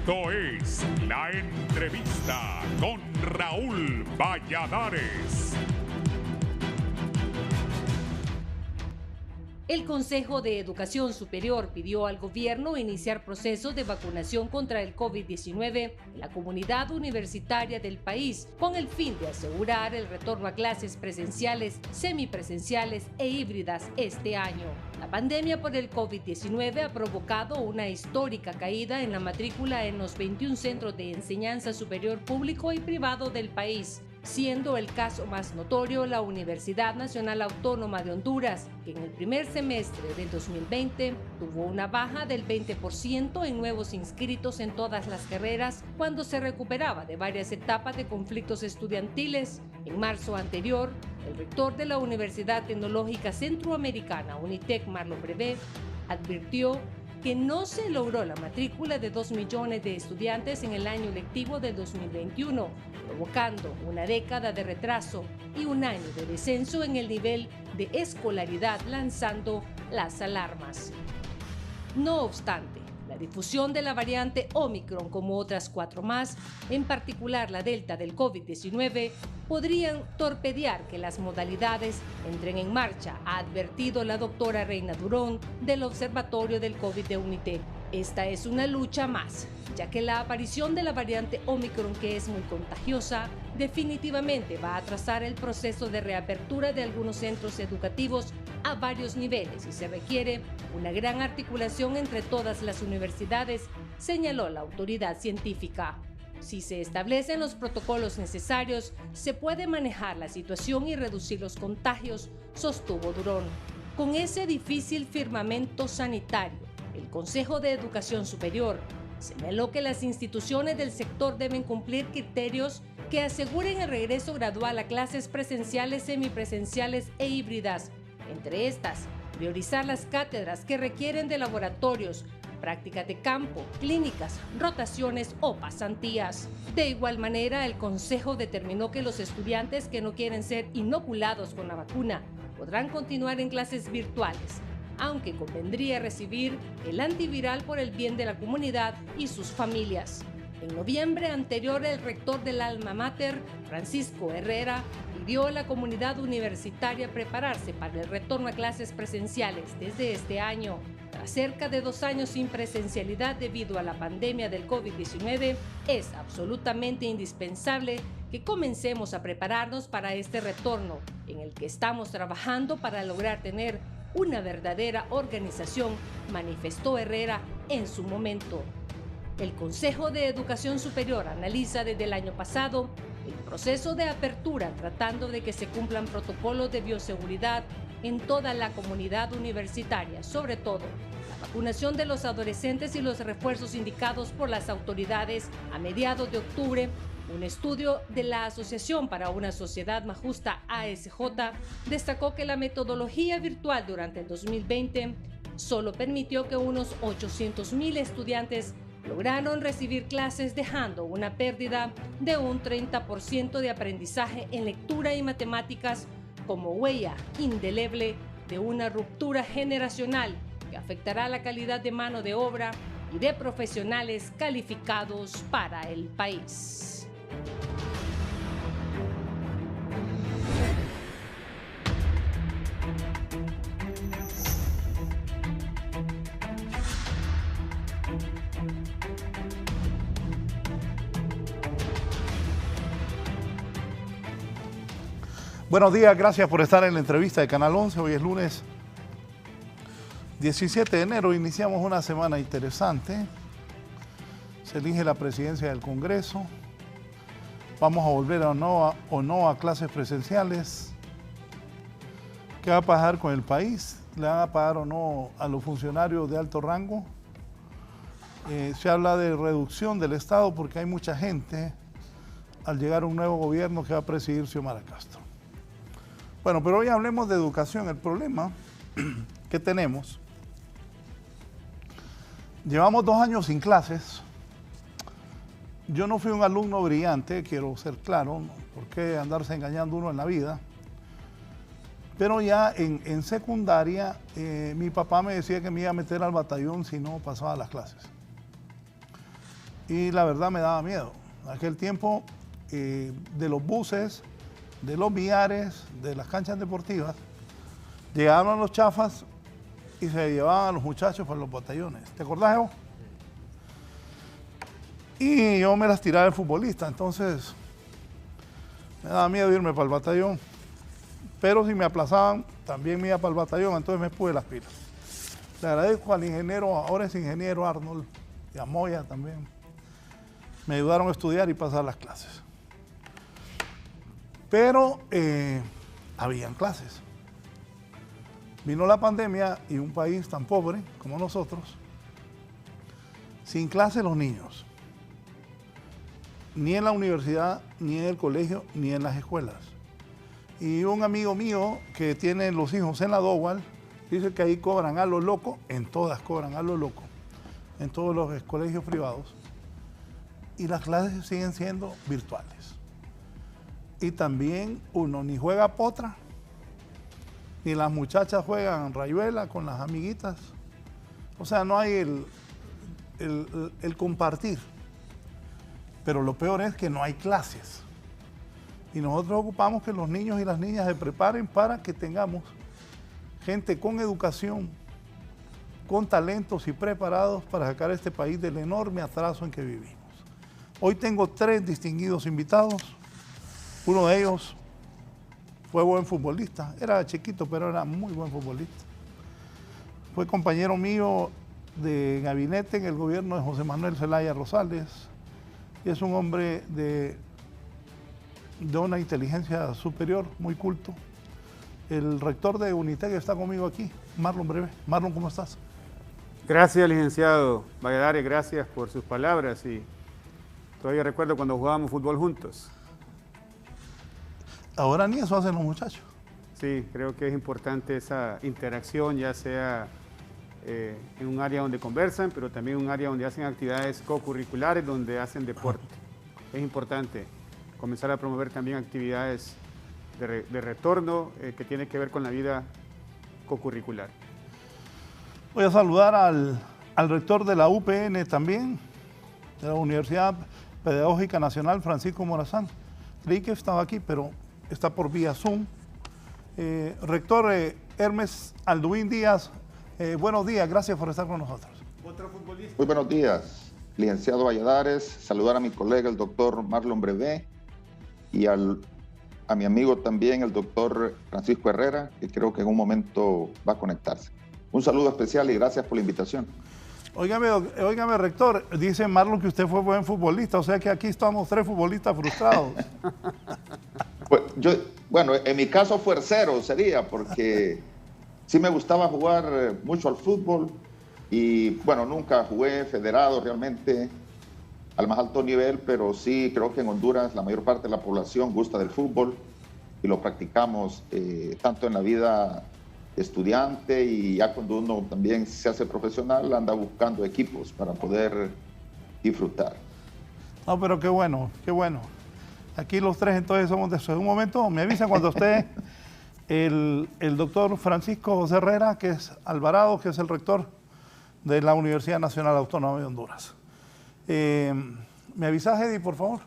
Esto es La Entrevista con Raúl Valladares. El Consejo de Educación Superior pidió al gobierno iniciar procesos de vacunación contra el COVID-19 en la comunidad universitaria del país, con el fin de asegurar el retorno a clases presenciales, semipresenciales e híbridas este año. La pandemia por el COVID-19 ha provocado una histórica caída en la matrícula en los 21 centros de enseñanza superior público y privado del país, siendo el caso más notorio la Universidad Nacional Autónoma de Honduras, que en el primer semestre del 2020 tuvo una baja del 20% en nuevos inscritos en todas las carreras cuando se recuperaba de varias etapas de conflictos estudiantiles. En marzo anterior, el rector de la Universidad Tecnológica Centroamericana, UNITEC, Marlon Brevet, advirtió que no se logró la matrícula de 2 millones de estudiantes en el año lectivo del 2021, provocando una década de retraso y un año de descenso en el nivel de escolaridad, lanzando las alarmas. No obstante, la difusión de la variante Omicron, como otras 4 más, en particular la Delta del COVID-19, podrían torpedear que las modalidades entren en marcha, ha advertido la doctora Reina Durón del Observatorio del COVID de UNITEC. Esta es una lucha más, ya que la aparición de la variante Omicron, que es muy contagiosa, definitivamente va a atrasar el proceso de reapertura de algunos centros educativos a varios niveles y se requiere una gran articulación entre todas las universidades, señaló la autoridad científica. Si se establecen los protocolos necesarios, se puede manejar la situación y reducir los contagios, sostuvo Durón. Con ese difícil firmamento sanitario, el Consejo de Educación Superior señaló que las instituciones del sector deben cumplir criterios que aseguren el regreso gradual a clases presenciales, semipresenciales e híbridas. Entre estas, priorizar las cátedras que requieren de laboratorios, prácticas de campo, clínicas, rotaciones o pasantías. De igual manera, el Consejo determinó que los estudiantes que no quieren ser inoculados con la vacuna podrán continuar en clases virtuales, aunque convendría recibir el antiviral por el bien de la comunidad y sus familias. En noviembre anterior, el rector del Alma Mater, Francisco Herrera, pidió a la comunidad universitaria prepararse para el retorno a clases presenciales desde este año. Tras cerca de 2 años sin presencialidad debido a la pandemia del COVID-19, es absolutamente indispensable que comencemos a prepararnos para este retorno, en el que estamos trabajando para lograr tener una verdadera organización, manifestó Herrera en su momento. El Consejo de Educación Superior analiza desde el año pasado el proceso de apertura, tratando de que se cumplan protocolos de bioseguridad en toda la comunidad universitaria, sobre todo la vacunación de los adolescentes y los refuerzos indicados por las autoridades. A mediados de octubre, un estudio de la Asociación para una Sociedad Más Justa, ASJ, destacó que la metodología virtual durante el 2020 solo permitió que unos 800,000 estudiantes lograron recibir clases, dejando una pérdida de un 30% de aprendizaje en lectura y matemáticas como huella indeleble de una ruptura generacional que afectará la calidad de mano de obra y de profesionales calificados para el país. Buenos días, gracias por estar en la entrevista de Canal 11. Hoy es lunes 17 de enero, iniciamos una semana interesante. Se elige la presidencia del Congreso. Vamos a volver o no a clases presenciales. ¿Qué va a pasar con el país? ¿Le van a pagar o no a los funcionarios de alto rango? Se habla de reducción del Estado porque hay mucha gente al llegar un nuevo gobierno que va a presidir Xiomara Castro. Bueno, pero hoy hablemos de educación. El problema que tenemos, llevamos 2 años sin clases. Yo no fui un alumno brillante, quiero ser claro, ¿por qué andarse engañando uno en la vida? Pero ya en secundaria, mi papá me decía que me iba a meter al batallón si no pasaba las clases. y la verdad me daba miedo. En aquel tiempo, de los buses, de los billares, de las canchas deportivas, llegaban los chafas y se llevaban a los muchachos para los batallones. ¿Te acordás, Evo? Y yo me las tiraba de futbolista, entonces me daba miedo irme para el batallón. Pero si me aplazaban, también me iba para el batallón, entonces me puse las pilas. Le agradezco al ingeniero, ahora es ingeniero Arnold, y a Moya también. Me ayudaron a estudiar y pasar las clases. Pero habían clases. Vino la pandemia y un país tan pobre como nosotros, sin clase los niños. Ni en la universidad, ni en el colegio, ni en las escuelas. Y un amigo mío que tiene los hijos en la Dowal, dice que ahí cobran a lo loco, en todas cobran a lo loco, en todos los colegios privados. Y las clases siguen siendo virtuales. Y también uno ni juega potra, ni las muchachas juegan rayuela con las amiguitas. O sea, no hay el compartir. Pero lo peor es que no hay clases. Y nosotros ocupamos que los niños y las niñas se preparen para que tengamos gente con educación, con talentos y preparados para sacar a este país del enorme atraso en que vivimos. Hoy tengo 3 distinguidos invitados. Uno de ellos fue buen futbolista. Era chiquito, pero era muy buen futbolista. Fue compañero mío de gabinete en el gobierno de José Manuel Zelaya Rosales. Y es un hombre de una inteligencia superior, muy culto. El rector de UNITEC está conmigo aquí, Marlon Brevé. Marlon, ¿cómo estás? Gracias, licenciado Valladares, gracias por sus palabras. Y todavía recuerdo cuando jugábamos fútbol juntos. Ahora ni eso hacen los muchachos. Sí, creo que es importante esa interacción, ya sea en un área donde conversan, pero también en un área donde hacen actividades co-curriculares, donde hacen deporte. Es importante comenzar a promover también actividades de retorno que tienen que ver con la vida co-curricular. Voy a saludar al rector de la UPN también, de la Universidad Pedagógica Nacional, Francisco Morazán. Creí que estaba aquí, pero está por vía Zoom. Rector Hermes Alduín Díaz, buenos días, gracias por estar con nosotros. Muy buenos días, licenciado Valladares. Saludar a mi colega, el doctor Marlon Brevé, y a mi amigo también, el doctor Francisco Herrera, que creo que en un momento va a conectarse. Un saludo especial y gracias por la invitación. Óigame, rector, dice Marlon que usted fue buen futbolista, o sea que aquí estamos 3 futbolistas frustrados. Pues bueno, en mi caso fue 0 sería, porque sí me gustaba jugar mucho al fútbol y bueno, nunca jugué federado realmente al más alto nivel, pero sí creo que en Honduras la mayor parte de la población gusta del fútbol y lo practicamos tanto en la vida estudiante y ya cuando uno también se hace profesional anda buscando equipos para poder disfrutar. No, pero qué bueno, qué bueno. Aquí los 3 entonces somos de eso. En un momento me avisan cuando esté el doctor Francisco José Herrera, que es Alvarado, que es el rector de la Universidad Nacional Autónoma de Honduras. ¿Me avisas, Eddie, por favor?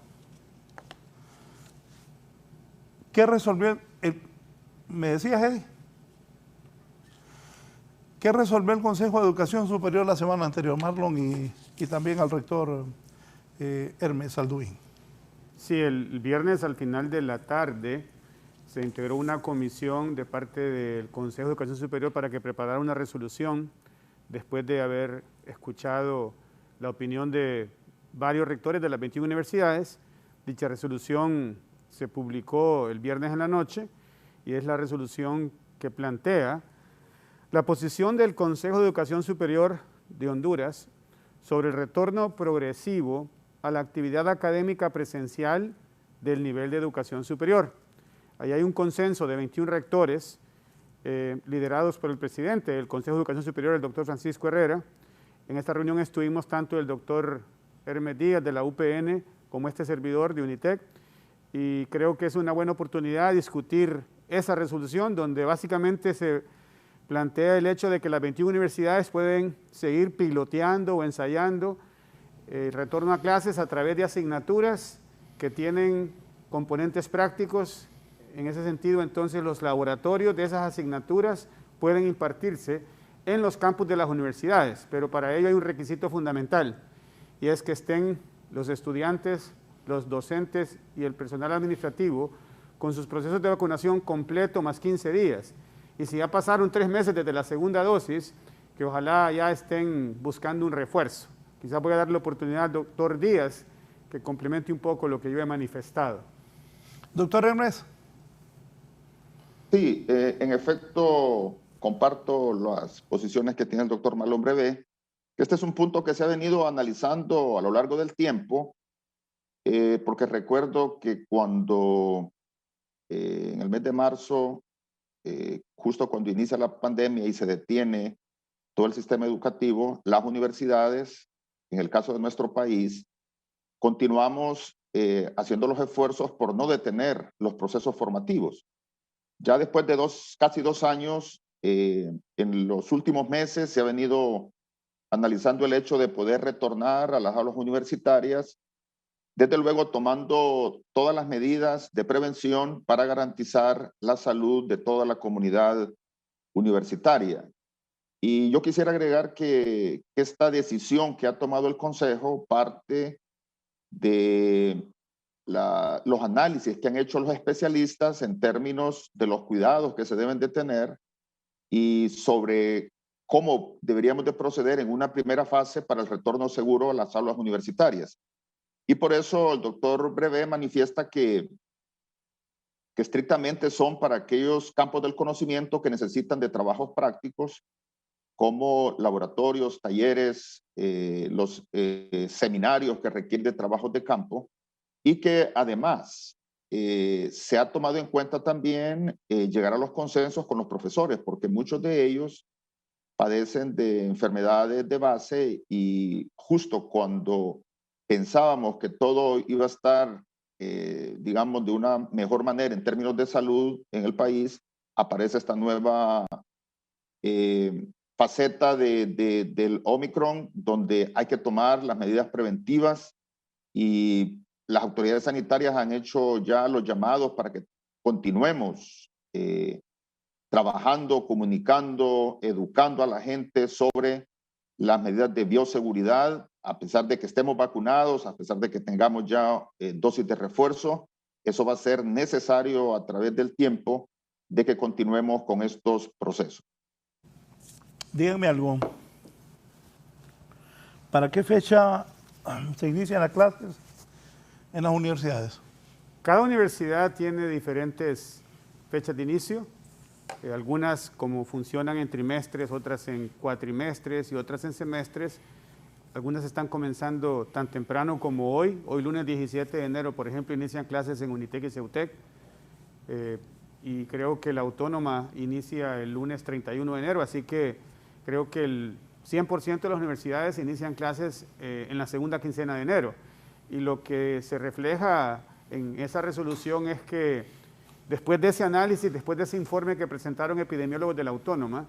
¿Qué resolvió? ¿Me decías, Eddie? ¿Qué resolvió el Consejo de Educación Superior la semana anterior, Marlon, y también al rector Hermes Alduín? Sí, el viernes al final de la tarde se integró una comisión de parte del Consejo de Educación Superior para que preparara una resolución después de haber escuchado la opinión de varios rectores de las 21 universidades. Dicha resolución se publicó el viernes en la noche y es la resolución que plantea la posición del Consejo de Educación Superior de Honduras sobre el retorno progresivo a la actividad académica presencial del nivel de educación superior. Ahí hay un consenso de 21 rectores liderados por el presidente del Consejo de Educación Superior, el doctor Francisco Herrera. En esta reunión estuvimos tanto el doctor Hermes Díaz de la UPN como este servidor de UNITEC y creo que es una buena oportunidad de discutir esa resolución donde básicamente se plantea el hecho de que las 21 universidades pueden seguir piloteando o ensayando retorno a clases a través de asignaturas que tienen componentes prácticos. En ese sentido, entonces, los laboratorios de esas asignaturas pueden impartirse en los campus de las universidades, pero para ello hay un requisito fundamental, y es que estén los estudiantes, los docentes y el personal administrativo con sus procesos de vacunación completo más 15 días. Y si ya pasaron 3 meses desde la segunda dosis, que ojalá ya estén buscando un refuerzo. Quizás voy a darle la oportunidad al doctor Díaz que complemente un poco lo que yo he manifestado. Doctor Hermes. Sí, en efecto, comparto las posiciones que tiene el doctor Marlon Brevé. Este es un punto que se ha venido analizando a lo largo del tiempo, porque recuerdo que cuando en el mes de marzo, justo cuando inicia la pandemia y se detiene todo el sistema educativo, las universidades, en el caso de nuestro país, continuamos haciendo los esfuerzos por no detener los procesos formativos. Ya después de casi 2 años, en los últimos meses se ha venido analizando el hecho de poder retornar a las aulas universitarias, desde luego tomando todas las medidas de prevención para garantizar la salud de toda la comunidad universitaria. Y yo quisiera agregar que esta decisión que ha tomado el Consejo parte de los análisis que han hecho los especialistas en términos de los cuidados que se deben de tener y sobre cómo deberíamos de proceder en una primera fase para el retorno seguro a las aulas universitarias. Y por eso el doctor Brevé manifiesta que estrictamente son para aquellos campos del conocimiento que necesitan de trabajos prácticos, como laboratorios, talleres, los seminarios que requieren de trabajos de campo, y que además se ha tomado en cuenta también llegar a los consensos con los profesores, porque muchos de ellos padecen de enfermedades de base y justo cuando pensábamos que todo iba a estar, digamos, de una mejor manera en términos de salud en el país, aparece esta nueva faceta del Omicron, donde hay que tomar las medidas preventivas y las autoridades sanitarias han hecho ya los llamados para que continuemos trabajando, comunicando, educando a la gente sobre las medidas de bioseguridad, a pesar de que estemos vacunados, a pesar de que tengamos ya dosis de refuerzo. Eso va a ser necesario a través del tiempo de que continuemos con estos procesos. Díganme algo. ¿Para qué fecha se inician las clases en las universidades? Cada universidad tiene diferentes fechas de inicio. Algunas como funcionan en trimestres, otras en cuatrimestres y otras en semestres. Algunas están comenzando tan temprano como hoy. Hoy lunes 17 de enero, por ejemplo, inician clases en Unitec y Ceutec. Y creo que la Autónoma inicia el lunes 31 de enero, así que creo que el 100% de las universidades inician clases en la segunda quincena de enero. Y lo que se refleja en esa resolución es que después de ese análisis, después de ese informe que presentaron epidemiólogos de la Autónoma,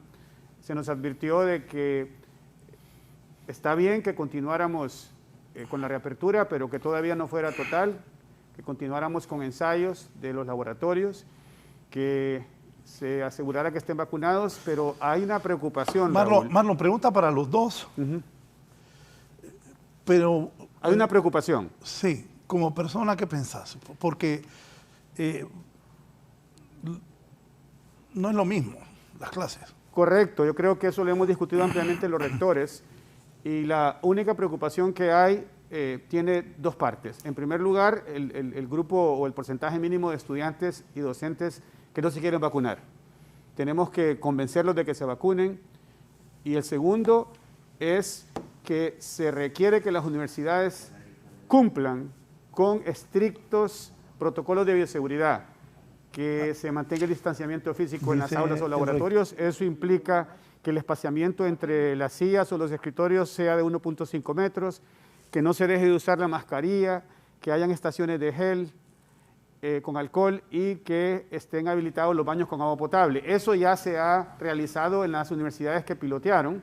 se nos advirtió de que está bien que continuáramos con la reapertura, pero que todavía no fuera total, que continuáramos con ensayos de los laboratorios, que se asegurara que estén vacunados, pero hay una preocupación. Marlon, pregunta para los dos. Pero hay una preocupación. Sí, como persona, ¿qué pensás? Porque no es lo mismo las clases. Correcto, yo creo que eso lo hemos discutido ampliamente los rectores y la única preocupación que hay tiene 2 partes. En primer lugar, el grupo o el porcentaje mínimo de estudiantes y docentes que no se quieren vacunar. Tenemos que convencerlos de que se vacunen. Y el segundo es que se requiere que las universidades cumplan con estrictos protocolos de bioseguridad, que se mantenga el distanciamiento físico en las aulas o laboratorios. Eso implica que el espaciamiento entre las sillas o los escritorios sea de 1.5 metros, que no se deje de usar la mascarilla, que hayan estaciones de gel con alcohol y que estén habilitados los baños con agua potable. Eso ya se ha realizado en las universidades que pilotearon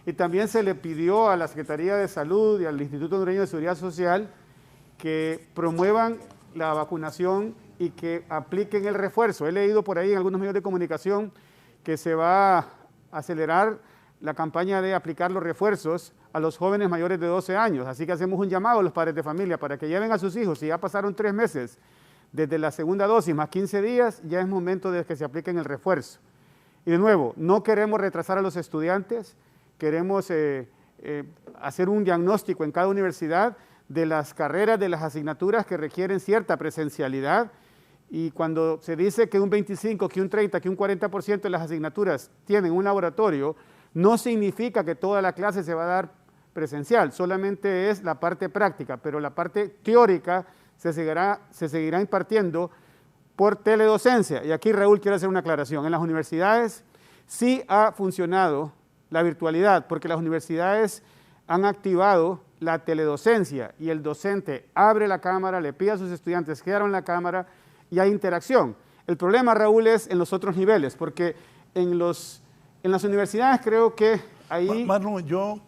Y también se le pidió a la Secretaría de Salud y al Instituto Hondureño de Seguridad Social que promuevan la vacunación y que apliquen el refuerzo. He leído por ahí en algunos medios de comunicación que se va a acelerar la campaña de aplicar los refuerzos a los jóvenes mayores de 12 años. Así que hacemos un llamado a los padres de familia para que lleven a sus hijos. Si ya pasaron 3 meses desde la segunda dosis más 15 días, ya es momento de que se apliquen el refuerzo. Y de nuevo, no queremos retrasar a los estudiantes, queremos hacer un diagnóstico en cada universidad de las carreras, de las asignaturas que requieren cierta presencialidad. Y cuando se dice que un 25, que un 30, que un 40% de las asignaturas tienen un laboratorio, no significa que toda la clase se va a dar presencial, solamente es la parte práctica, pero la parte teórica se seguirá impartiendo por teledocencia. Y aquí Raúl quiere hacer una aclaración. En las universidades sí ha funcionado la virtualidad, porque las universidades han activado la teledocencia y el docente abre la cámara, le pide a sus estudiantes que abran la cámara y hay interacción. El problema, Raúl, es en los otros niveles, porque en las universidades creo que ahí... Marlon, yo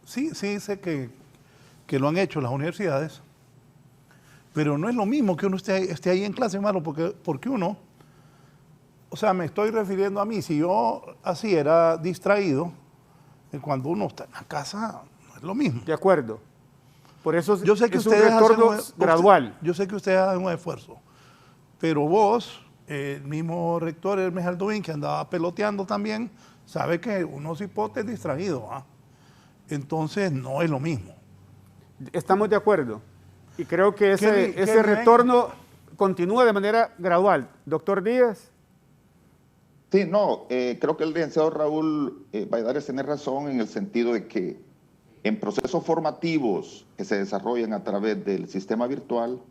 sí sé que lo han hecho las universidades, pero no es lo mismo que uno esté ahí en clase, Marlon, porque uno, o sea, me estoy refiriendo a mí, si yo así era distraído, cuando uno está en la casa no es lo mismo. De acuerdo. Por eso yo sé que es un retorno gradual. Yo sé que ustedes hacen un esfuerzo, pero vos, el mismo rector Hermes Aldovín, que andaba peloteando también, sabe que uno cipote es distraído, ¿ah? Entonces no es lo mismo. Estamos de acuerdo. Y creo que ese retorno continúa de manera gradual. Doctor Díaz. Sí, no, creo que el licenciado Raúl Valladares tiene razón en el sentido de que en procesos formativos que se desarrollan a través del sistema virtual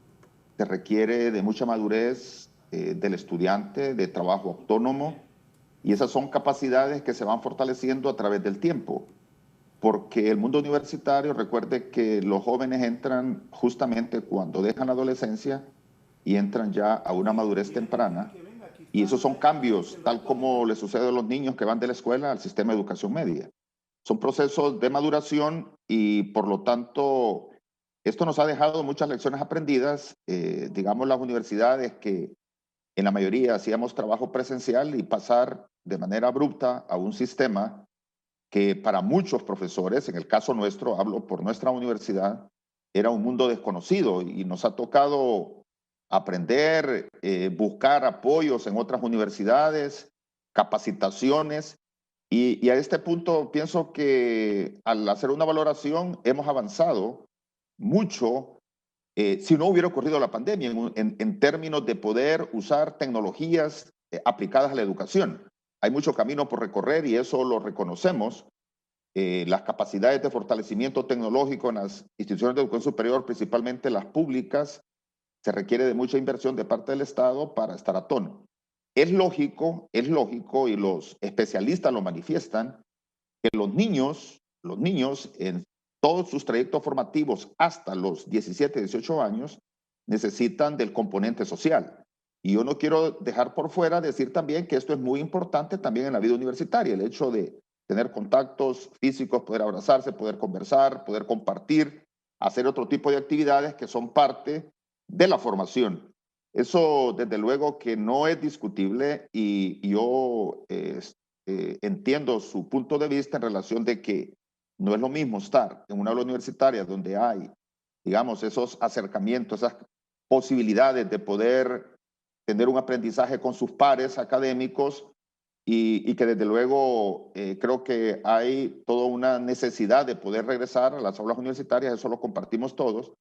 se requiere de mucha madurez del estudiante, de trabajo autónomo, y esas son capacidades que se van fortaleciendo a través del tiempo, porque el mundo universitario, recuerde que los jóvenes entran justamente cuando dejan la adolescencia y entran ya a una madurez temprana. Y esos son cambios, tal como le sucede a los niños que van de la escuela al sistema de educación media. Son procesos de maduración y, por lo tanto, esto nos ha dejado muchas lecciones aprendidas. Digamos, las universidades que en la mayoría hacíamos trabajo presencial y pasar de manera abrupta a un sistema que para muchos profesores, en el caso nuestro, hablo por nuestra universidad, era un mundo desconocido y nos ha tocado aprender, buscar apoyos en otras universidades, capacitaciones, y a este punto pienso que al hacer una valoración hemos avanzado mucho si no hubiera ocurrido la pandemia en términos de poder usar tecnologías aplicadas a la educación. Hay mucho camino por recorrer y eso lo reconocemos. Las capacidades de fortalecimiento tecnológico en las instituciones de educación superior, principalmente las públicas, se requiere de mucha inversión de parte del Estado para estar a tono. Es lógico, y los especialistas lo manifiestan, que los niños en todos sus trayectos formativos hasta los 17, 18 años necesitan del componente social. Y yo no quiero dejar por fuera decir también que esto es muy importante también en la vida universitaria, el hecho de tener contactos físicos, poder abrazarse, poder conversar, poder compartir, hacer otro tipo de actividades que son parte de la formación. Eso, desde luego, que no es discutible y yo entiendo su punto de vista en relación de que no es lo mismo estar en una aula universitaria donde hay, digamos, esos acercamientos, esas posibilidades de poder tener un aprendizaje con sus pares académicos y que desde luego creo que hay toda una necesidad de poder regresar a las aulas universitarias, eso lo compartimos todos,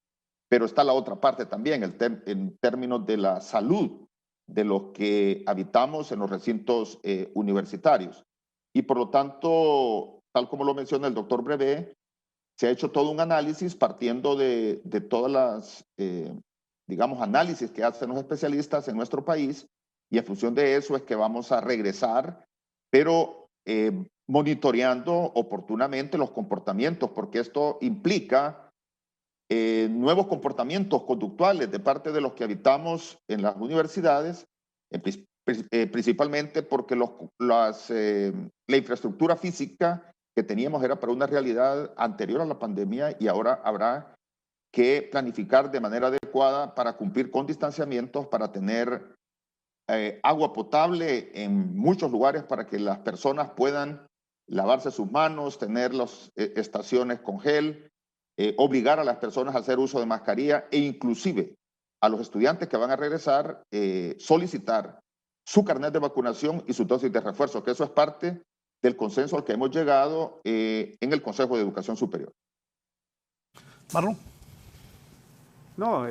pero está la otra parte también, en términos de la salud de los que habitamos en los recintos universitarios. Y por lo tanto, tal como lo menciona el doctor Brevé, se ha hecho todo un análisis partiendo de todas las, digamos, análisis que hacen los especialistas en nuestro país, y en función de eso es que vamos a regresar, pero monitoreando oportunamente los comportamientos, porque esto implica nuevos comportamientos conductuales de parte de los que habitamos en las universidades, principalmente porque la infraestructura física que teníamos era para una realidad anterior a la pandemia y ahora habrá que planificar de manera adecuada para cumplir con distanciamientos, para tener agua potable en muchos lugares para que las personas puedan lavarse sus manos, tener las estaciones con gel, obligar a las personas a hacer uso de mascarilla e inclusive a los estudiantes que van a regresar solicitar su carnet de vacunación y su dosis de refuerzo, que eso es parte del consenso al que hemos llegado en el Consejo de Educación Superior. Marlon. No,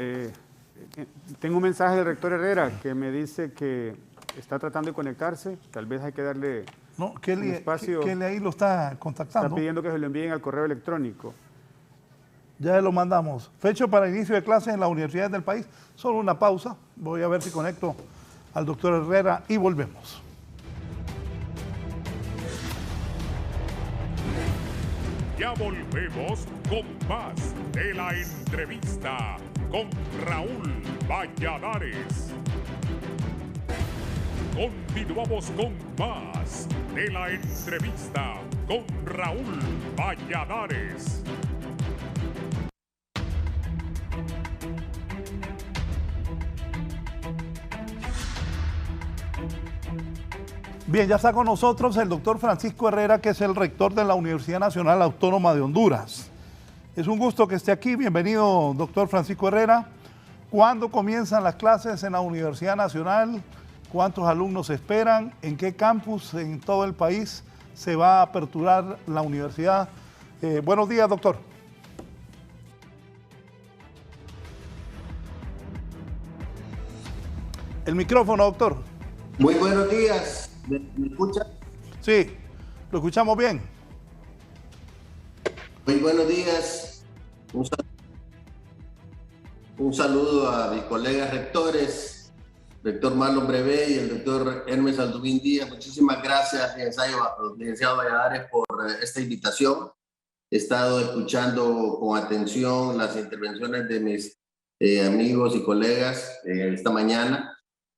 tengo un mensaje del rector Herrera que me dice que está tratando de conectarse, tal vez hay que darle no, un Kelly, espacio. Kelly ahí lo está contactando. Está pidiendo que se lo envíen al correo electrónico. Ya lo mandamos. Fecha para inicio de clases en las universidades del país. Solo una pausa. Voy a ver si conecto al doctor Herrera y volvemos. Ya volvemos con más de la entrevista con Raúl Valladares. Continuamos con más de la entrevista con Raúl Valladares. Bien, ya está con nosotros el doctor Francisco Herrera, que es el rector de la Universidad Nacional Autónoma de Honduras. Es un gusto que esté aquí. Bienvenido, doctor Francisco Herrera. ¿Cuándo comienzan las clases en la Universidad Nacional? ¿Cuántos alumnos esperan? ¿En qué campus en todo el país se va a aperturar la universidad? Buenos días, doctor. El micrófono, doctor. Muy buenos días. ¿Me escucha? Sí, lo escuchamos bien. Muy buenos días. Un saludo a mis colegas rectores, rector Marlon Brevé y el doctor Hermes Aldubín Díaz. Muchísimas gracias, licenciado Valladares, por esta invitación. He estado escuchando con atención las intervenciones de mis amigos y colegas esta mañana.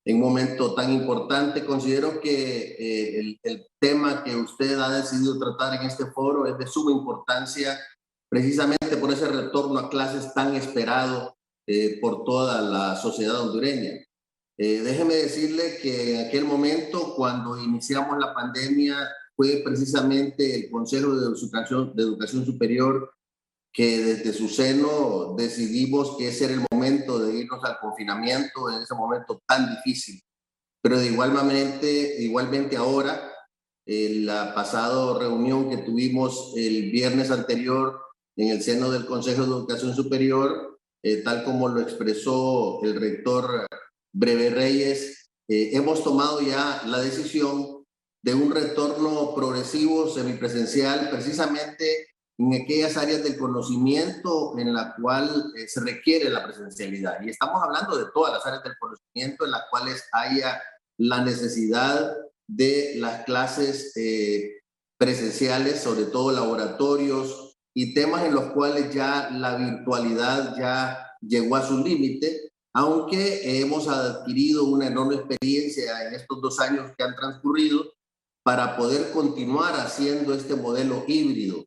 En un momento tan importante, considero que el tema que usted ha decidido tratar en este foro es de suma importancia, precisamente por ese retorno a clases tan esperado por toda la sociedad hondureña. Déjeme decirle que en aquel momento, cuando iniciamos la pandemia, fue precisamente el Consejo de Educación Superior que desde su seno decidimos que ese era el momento de irnos al confinamiento en ese momento tan difícil. Pero igualmente ahora, la pasada reunión que tuvimos el viernes anterior en el seno del Consejo de Educación Superior, tal como lo expresó el rector Brevé Reyes, hemos tomado ya la decisión de un retorno progresivo semipresencial, precisamente en aquellas áreas del conocimiento en la cual se requiere la presencialidad. Y estamos hablando de todas las áreas del conocimiento en las cuales haya la necesidad de las clases presenciales, sobre todo laboratorios y temas en los cuales ya la virtualidad ya llegó a su límite, aunque hemos adquirido una enorme experiencia en estos 2 años que han transcurrido para poder continuar haciendo este modelo híbrido.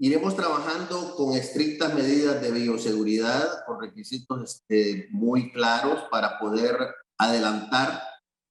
Iremos trabajando con estrictas medidas de bioseguridad, con requisitos muy claros para poder adelantar.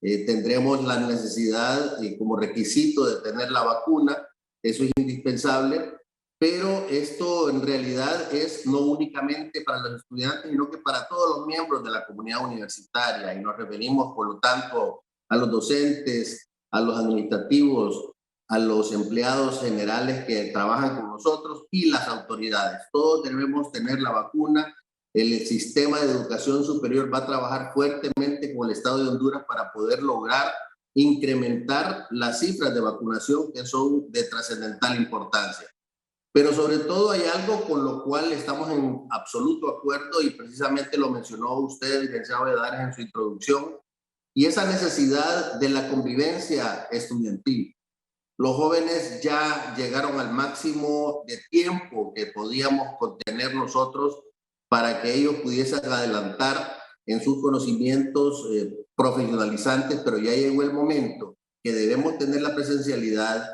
Tendremos la necesidad como requisito de tener la vacuna, eso es indispensable, pero esto en realidad es no únicamente para los estudiantes, sino que para todos los miembros de la comunidad universitaria, y nos referimos, por lo tanto, a los docentes, a los administrativos, a los empleados generales que trabajan con nosotros y las autoridades. Todos debemos tener la vacuna. El sistema de educación superior va a trabajar fuertemente con el Estado de Honduras para poder lograr incrementar las cifras de vacunación que son de trascendental importancia. Pero sobre todo hay algo con lo cual estamos en absoluto acuerdo y precisamente lo mencionó usted, licenciado Valladares, en su introducción, y esa necesidad de la convivencia estudiantil. Los jóvenes ya llegaron al máximo de tiempo que podíamos contener nosotros para que ellos pudiesen adelantar en sus conocimientos profesionalizantes, pero ya llegó el momento que debemos tener la presencialidad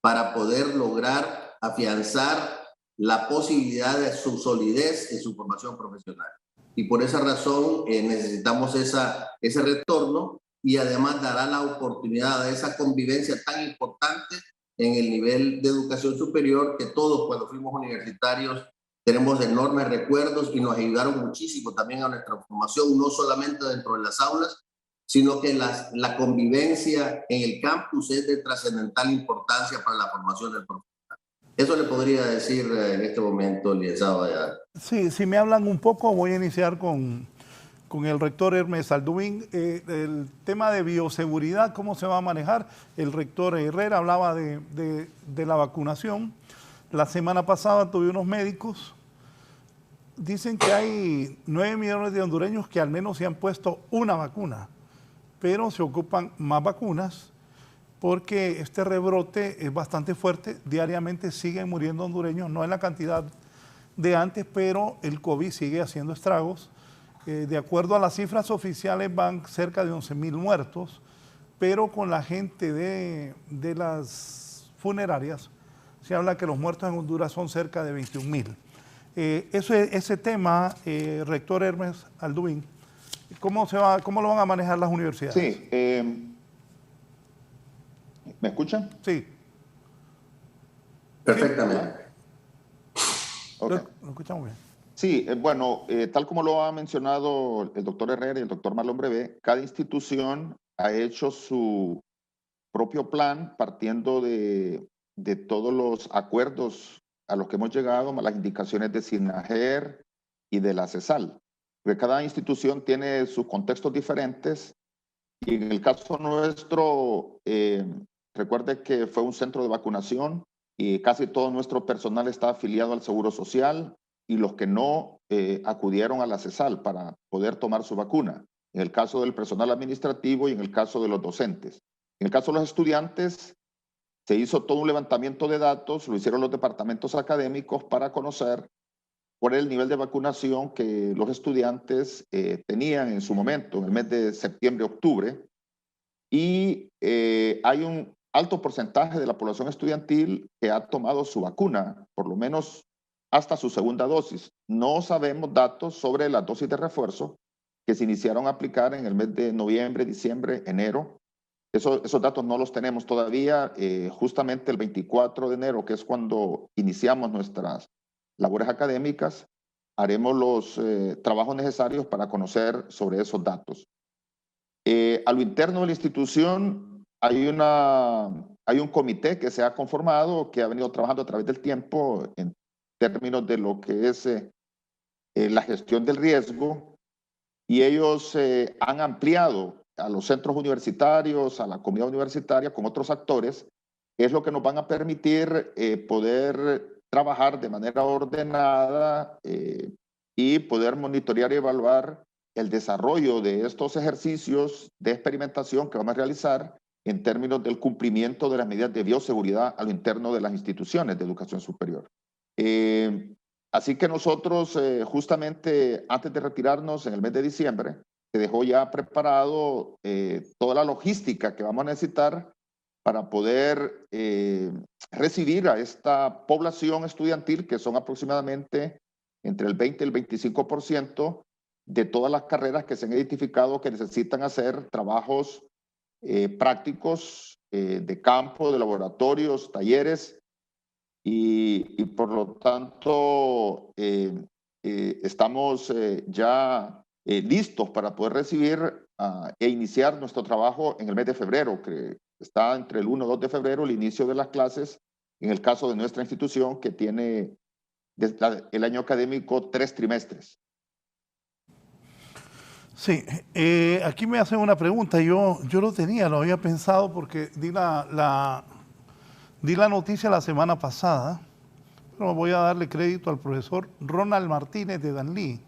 para poder lograr afianzar la posibilidad de su solidez en su formación profesional. Y por esa razón necesitamos ese retorno, y además dará la oportunidad de esa convivencia tan importante en el nivel de educación superior, que todos cuando fuimos universitarios tenemos enormes recuerdos y nos ayudaron muchísimo también a nuestra formación, no solamente dentro de las aulas, sino que la convivencia en el campus es de trascendental importancia para la formación del profesional. Eso le podría decir en este momento, licenciado Valladares. Sí, si me hablan un poco, voy a iniciar con el rector Hermes Alduin. El tema de bioseguridad, ¿cómo se va a manejar? El rector Herrera hablaba de la vacunación. La semana pasada tuve unos médicos, dicen que hay 9 millones de hondureños que al menos se han puesto una vacuna, pero se ocupan más vacunas porque este rebrote es bastante fuerte. Diariamente siguen muriendo hondureños, no en la cantidad de antes, pero el COVID sigue haciendo estragos. De acuerdo a las cifras oficiales van cerca de 11.000 muertos, pero con la gente de las funerarias se habla que los muertos en Honduras son cerca de 21.000. Ese tema, rector Hermes Alduin, ¿cómo lo van a manejar las universidades? Sí, ¿me escuchan? Sí. Perfectamente. Okay. Lo escuchamos bien. Sí, bueno, tal como lo ha mencionado el doctor Herrera y el doctor Marlon Brevé, cada institución ha hecho su propio plan partiendo de todos los acuerdos a los que hemos llegado, más las indicaciones de SINAGER y de la CESAL. Porque cada institución tiene sus contextos diferentes, y en el caso nuestro, recuerde que fue un centro de vacunación y casi todo nuestro personal está afiliado al Seguro Social, y los que no acudieron a la CESAL para poder tomar su vacuna, en el caso del personal administrativo y en el caso de los docentes. En el caso de los estudiantes, se hizo todo un levantamiento de datos, lo hicieron los departamentos académicos para conocer cuál era el nivel de vacunación que los estudiantes tenían en su momento, en el mes de septiembre-octubre, y hay un alto porcentaje de la población estudiantil que ha tomado su vacuna, por lo menos hasta su segunda dosis. No sabemos datos sobre las dosis de refuerzo que se iniciaron a aplicar en el mes de noviembre, diciembre, enero. Esos datos no los tenemos todavía. Justamente el 24 de enero, que es cuando iniciamos nuestras labores académicas, haremos los trabajos necesarios para conocer sobre esos datos. A lo interno de la institución hay un comité que se ha conformado, que ha venido trabajando a través del tiempo en términos de lo que es la gestión del riesgo, y ellos han ampliado a los centros universitarios, a la comunidad universitaria con otros actores, que es lo que nos van a permitir poder trabajar de manera ordenada y poder monitorear y evaluar el desarrollo de estos ejercicios de experimentación que vamos a realizar en términos del cumplimiento de las medidas de bioseguridad a lo interno de las instituciones de educación superior. Así que nosotros, justamente antes de retirarnos en el mes de diciembre, se dejó ya preparado toda la logística que vamos a necesitar para poder recibir a esta población estudiantil, que son aproximadamente entre el 20 y el 25% de todas las carreras que se han identificado que necesitan hacer trabajos prácticos de campo, de laboratorios, talleres, y por lo tanto estamos ya listos para poder recibir e iniciar nuestro trabajo en el mes de febrero, que está entre el 1 y 2 de febrero, el inicio de las clases, en el caso de nuestra institución, que tiene el año académico 3 trimestres. Sí, aquí me hacen una pregunta. Yo lo había pensado porque di la noticia la semana pasada, pero voy a darle crédito al profesor Ronald Martínez de Danlí.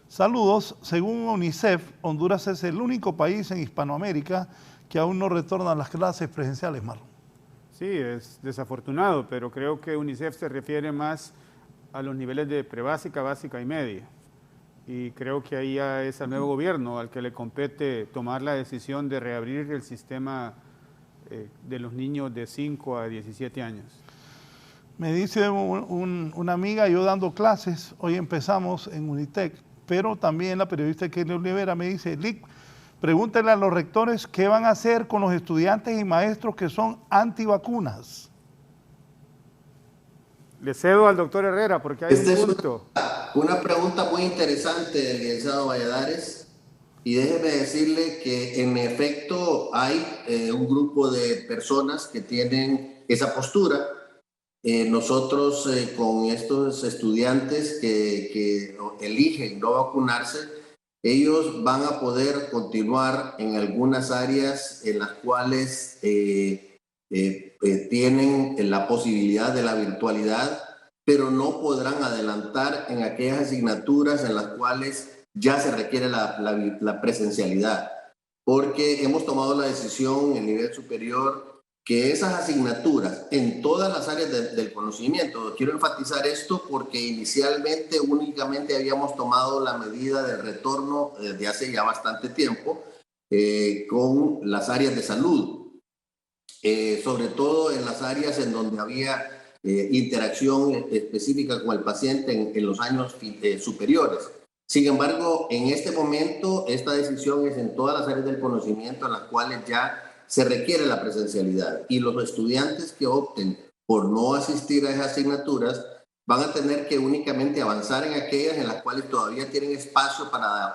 Saludos. Según UNICEF, Honduras es el único país en Hispanoamérica que aún no retorna a las clases presenciales, Marlon. Sí, es desafortunado, pero creo que UNICEF se refiere más a los niveles de prebásica, básica y media. Y creo que ahí ya es al nuevo gobierno al que le compete tomar la decisión de reabrir el sistema de los niños de 5 a 17 años. Me dice una amiga, yo dando clases, hoy empezamos en Unitec, pero también la periodista Kelly Olivera me dice, Lick, pregúntele a los rectores qué van a hacer con los estudiantes y maestros que son antivacunas. Le cedo al doctor Herrera porque hay un punto. Una pregunta muy interesante del licenciado Valladares, y déjeme decirle que en efecto hay un grupo de personas que tienen esa postura. Nosotros con estos estudiantes que eligen no vacunarse, ellos van a poder continuar en algunas áreas en las cuales tienen la posibilidad de la virtualidad, pero no podrán adelantar en aquellas asignaturas en las cuales ya se requiere la presencialidad, porque hemos tomado la decisión en el nivel superior que esas asignaturas en todas las áreas del conocimiento, quiero enfatizar esto porque inicialmente únicamente habíamos tomado la medida de retorno desde hace ya bastante tiempo con las áreas de salud, sobre todo en las áreas en donde había interacción específica con el paciente en los años superiores. Sin embargo, en este momento esta decisión es en todas las áreas del conocimiento en las cuales ya se requiere la presencialidad, y los estudiantes que opten por no asistir a esas asignaturas van a tener que únicamente avanzar en aquellas en las cuales todavía tienen espacio para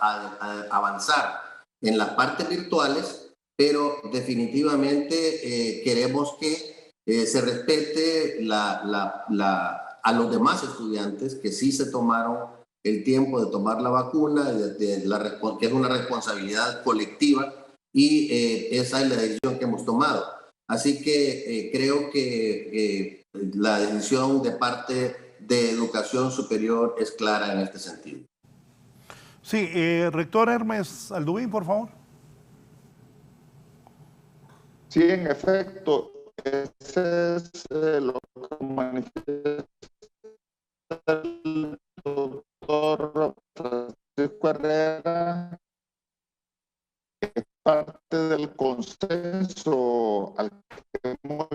avanzar en las partes virtuales, pero definitivamente queremos que se respete a los demás estudiantes que sí se tomaron el tiempo de tomar la vacuna, que es una responsabilidad colectiva, y esa es la decisión que hemos tomado. Así que creo que la decisión de parte de Educación Superior es clara en este sentido. Sí, rector Hermes Alduvín, por favor. Sí, en efecto, ese es lo que manifiesta el doctor Francisco Herrera, que es parte del consenso al que hemos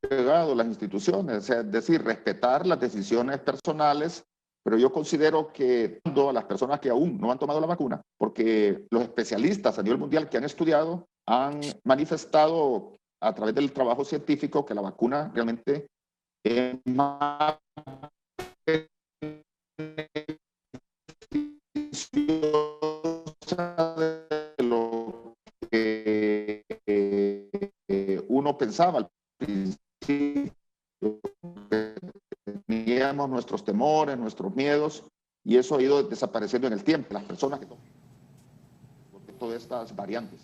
llegado las instituciones, o sea, es decir, respetar las decisiones personales, pero yo considero que a las personas que aún no han tomado la vacuna, porque los especialistas a nivel mundial que han estudiado han manifestado a través del trabajo científico que la vacuna realmente es más de lo que uno pensaba al principio. Teníamos nuestros temores, nuestros miedos, y eso ha ido desapareciendo en el tiempo. Las personas que toman todas estas variantes.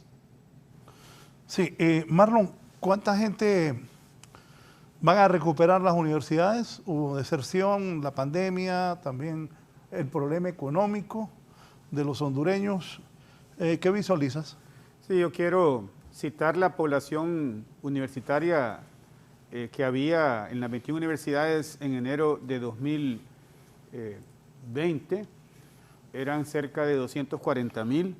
Sí, Marlon, ¿cuánta gente van a recuperar las universidades? Hubo deserción, la pandemia, también el problema económico de los hondureños. ¿Qué visualizas? Sí, yo quiero citar la población universitaria que había en las 21 universidades en enero de 2020. Eran cerca de 240,000.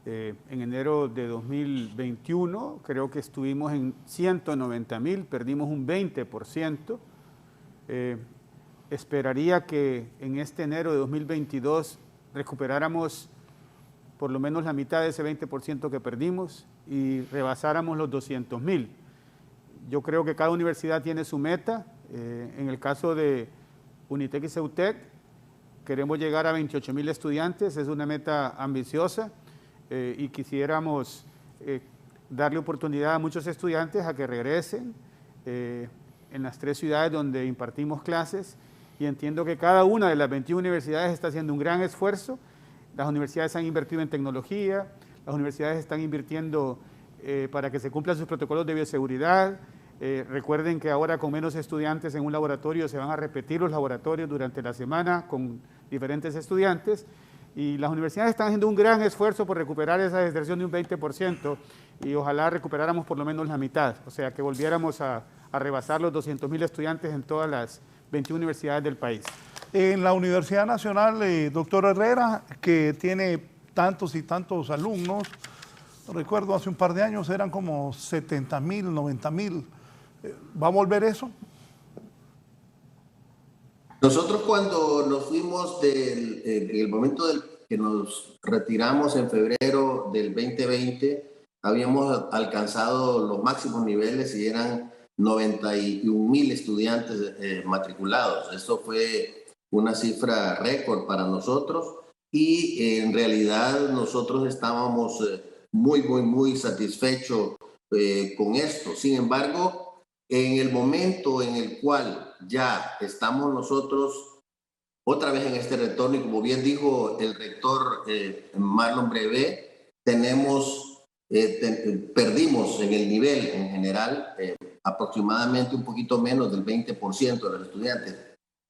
En enero de 2021 creo que estuvimos en 190,000, perdimos un 20%. Esperaría que en este enero de 2022 recuperáramos por lo menos la mitad de ese 20% que perdimos y rebasáramos los 200,000. Yo creo que cada universidad tiene su meta. En el caso de Unitec y Ceutec, queremos llegar a 28,000 estudiantes, es una meta ambiciosa. Y quisiéramos darle oportunidad a muchos estudiantes a que regresen en las 3 ciudades donde impartimos clases, y entiendo que cada una de las 21 universidades está haciendo un gran esfuerzo. Las universidades han invertido en tecnología, las universidades están invirtiendo para que se cumplan sus protocolos de bioseguridad. Recuerden que ahora con menos estudiantes en un laboratorio se van a repetir los laboratorios durante la semana con diferentes estudiantes. Y las universidades están haciendo un gran esfuerzo por recuperar esa deserción de un 20%, y ojalá recuperáramos por lo menos la mitad, o sea, que volviéramos a rebasar los 200,000 estudiantes en todas las 21 universidades del país. En la Universidad Nacional, doctor Herrera, que tiene tantos y tantos alumnos, recuerdo hace un par de años eran como 70,000, 90,000. ¿Va a volver eso? Nosotros cuando nos fuimos en el momento que nos retiramos en febrero del 2020, habíamos alcanzado los máximos niveles y eran 91,000 estudiantes matriculados. Eso fue una cifra récord para nosotros y en realidad nosotros estábamos muy satisfechos con esto. Sin embargo, en el momento en el cual ya estamos nosotros otra vez en este retorno, y como bien dijo el rector Marlon Brevé, perdimos en el nivel en general aproximadamente un poquito menos del 20% de los estudiantes.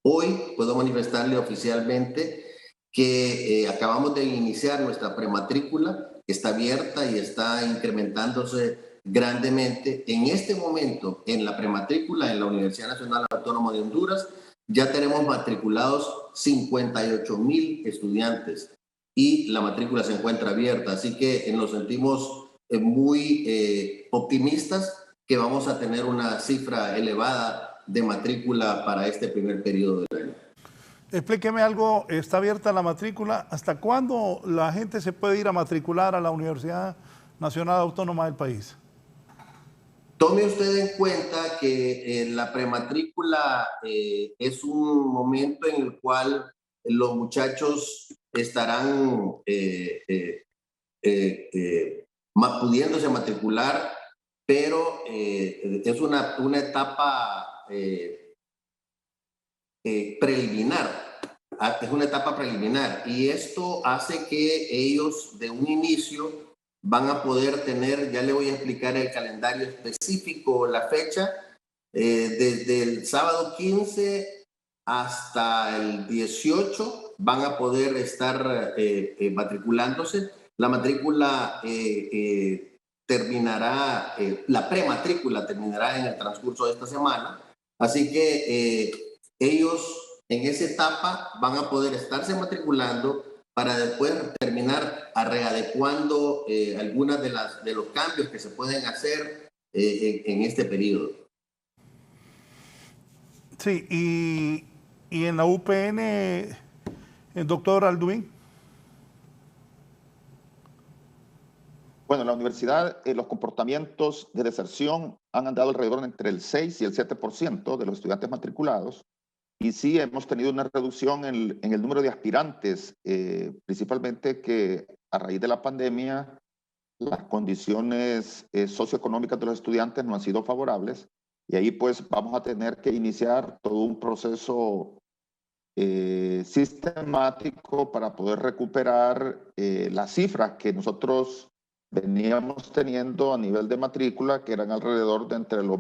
Hoy puedo manifestarle oficialmente que acabamos de iniciar nuestra prematrícula, está abierta y está incrementándose grandemente. En este momento, en la prematrícula en la Universidad Nacional Autónoma de Honduras, ya tenemos matriculados 58,000 estudiantes y la matrícula se encuentra abierta. Así que nos sentimos muy optimistas que vamos a tener una cifra elevada de matrícula para este primer periodo del año. Explíqueme algo, está abierta la matrícula. ¿Hasta cuándo la gente se puede ir a matricular a la Universidad Nacional Autónoma del país? Tome usted en cuenta que la prematrícula es un momento en el cual los muchachos estarán pudiéndose matricular, pero es una etapa preliminar. Es una etapa preliminar y esto hace que ellos de un inicio van a poder tener, ya le voy a explicar el calendario específico, la fecha, desde el sábado 15 hasta el 18 van a poder estar matriculándose. La matrícula terminará, la prematrícula terminará en el transcurso de esta semana, así que ellos en esa etapa van a poder estarse matriculando para después terminar readecuando algunas de los cambios que se pueden hacer en este periodo. Sí, y en la UPN, el doctor Alduin. Bueno, en la universidad los comportamientos de deserción han andado alrededor entre el 6 y el 7% de los estudiantes matriculados. Y sí hemos tenido una reducción en el número de aspirantes, principalmente que a raíz de la pandemia las condiciones socioeconómicas de los estudiantes no han sido favorables y ahí pues vamos a tener que iniciar todo un proceso sistemático para poder recuperar las cifras que nosotros veníamos teniendo a nivel de matrícula, que eran alrededor de entre los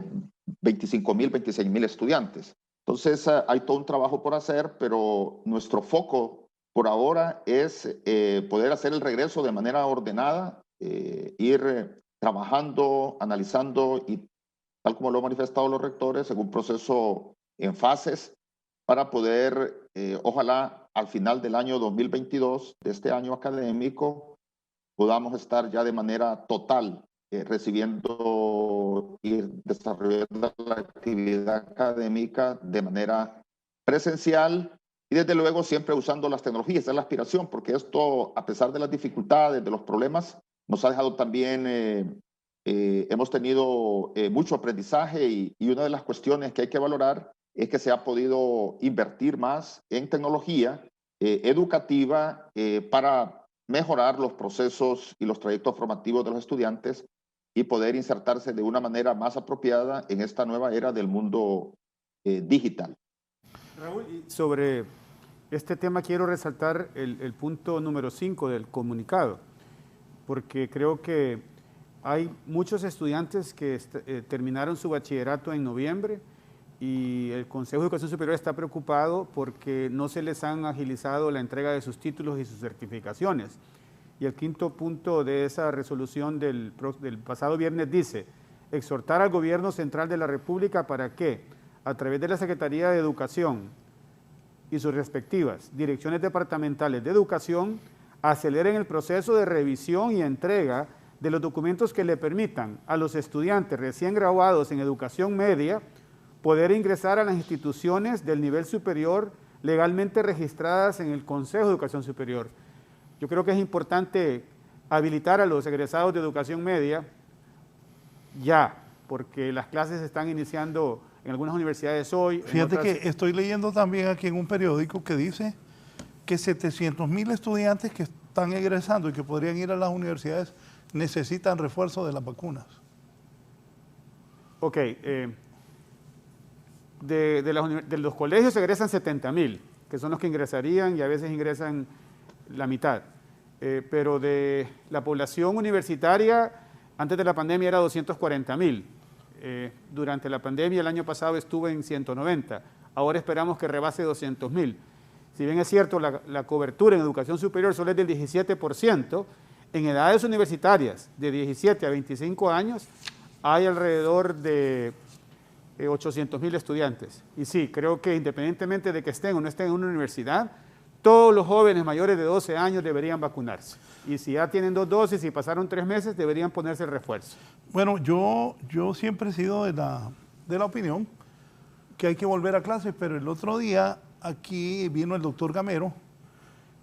25,000, 26,000 estudiantes. Entonces hay todo un trabajo por hacer, pero nuestro foco por ahora es poder hacer el regreso de manera ordenada, ir trabajando, analizando y tal como lo han manifestado los rectores, en un proceso en fases para poder, ojalá al final del año 2022, de este año académico, podamos estar ya de manera total recibiendo y desarrollando la actividad académica de manera presencial y desde luego siempre usando las tecnologías. Esa es la aspiración, porque esto, a pesar de las dificultades, de los problemas, nos ha dejado también, hemos tenido mucho aprendizaje y una de las cuestiones que hay que valorar es que se ha podido invertir más en tecnología educativa para mejorar los procesos y los trayectos formativos de los estudiantes y poder insertarse de una manera más apropiada en esta nueva era del mundo digital. Raúl, sobre este tema quiero resaltar el punto número 5 del comunicado, porque creo que hay muchos estudiantes que terminaron su bachillerato en noviembre y el Consejo de Educación Superior está preocupado porque no se les han agilizado la entrega de sus títulos y sus certificaciones. Y el quinto punto de esa resolución del pasado viernes dice: exhortar al Gobierno Central de la República para que, a través de la Secretaría de Educación y sus respectivas direcciones departamentales de educación, aceleren el proceso de revisión y entrega de los documentos que le permitan a los estudiantes recién graduados en educación media poder ingresar a las instituciones del nivel superior legalmente registradas en el Consejo de Educación Superior. Yo creo que es importante habilitar a los egresados de educación media ya, porque las clases se están iniciando en algunas universidades hoy. Fíjate que estoy leyendo también aquí en un periódico que dice que 700,000 estudiantes que están egresando y que podrían ir a las universidades necesitan refuerzo de las vacunas. Ok, de los colegios se egresan 70,000, que son los que ingresarían y a veces ingresan la mitad. Pero de la población universitaria, antes de la pandemia era 240,000. Durante la pandemia el año pasado estuvo en 190. Ahora esperamos que rebase 200,000. Si bien es cierto, la cobertura en educación superior solo es del 17%, en edades universitarias de 17 a 25 años hay alrededor de 800,000 estudiantes. Y sí, creo que independientemente de que estén o no estén en una universidad, todos los jóvenes mayores de 12 años deberían vacunarse. Y si ya tienen 2 dosis y pasaron 3 meses, deberían ponerse el refuerzo. Bueno, yo siempre he sido de la opinión que hay que volver a clases, pero el otro día aquí vino el doctor Gamero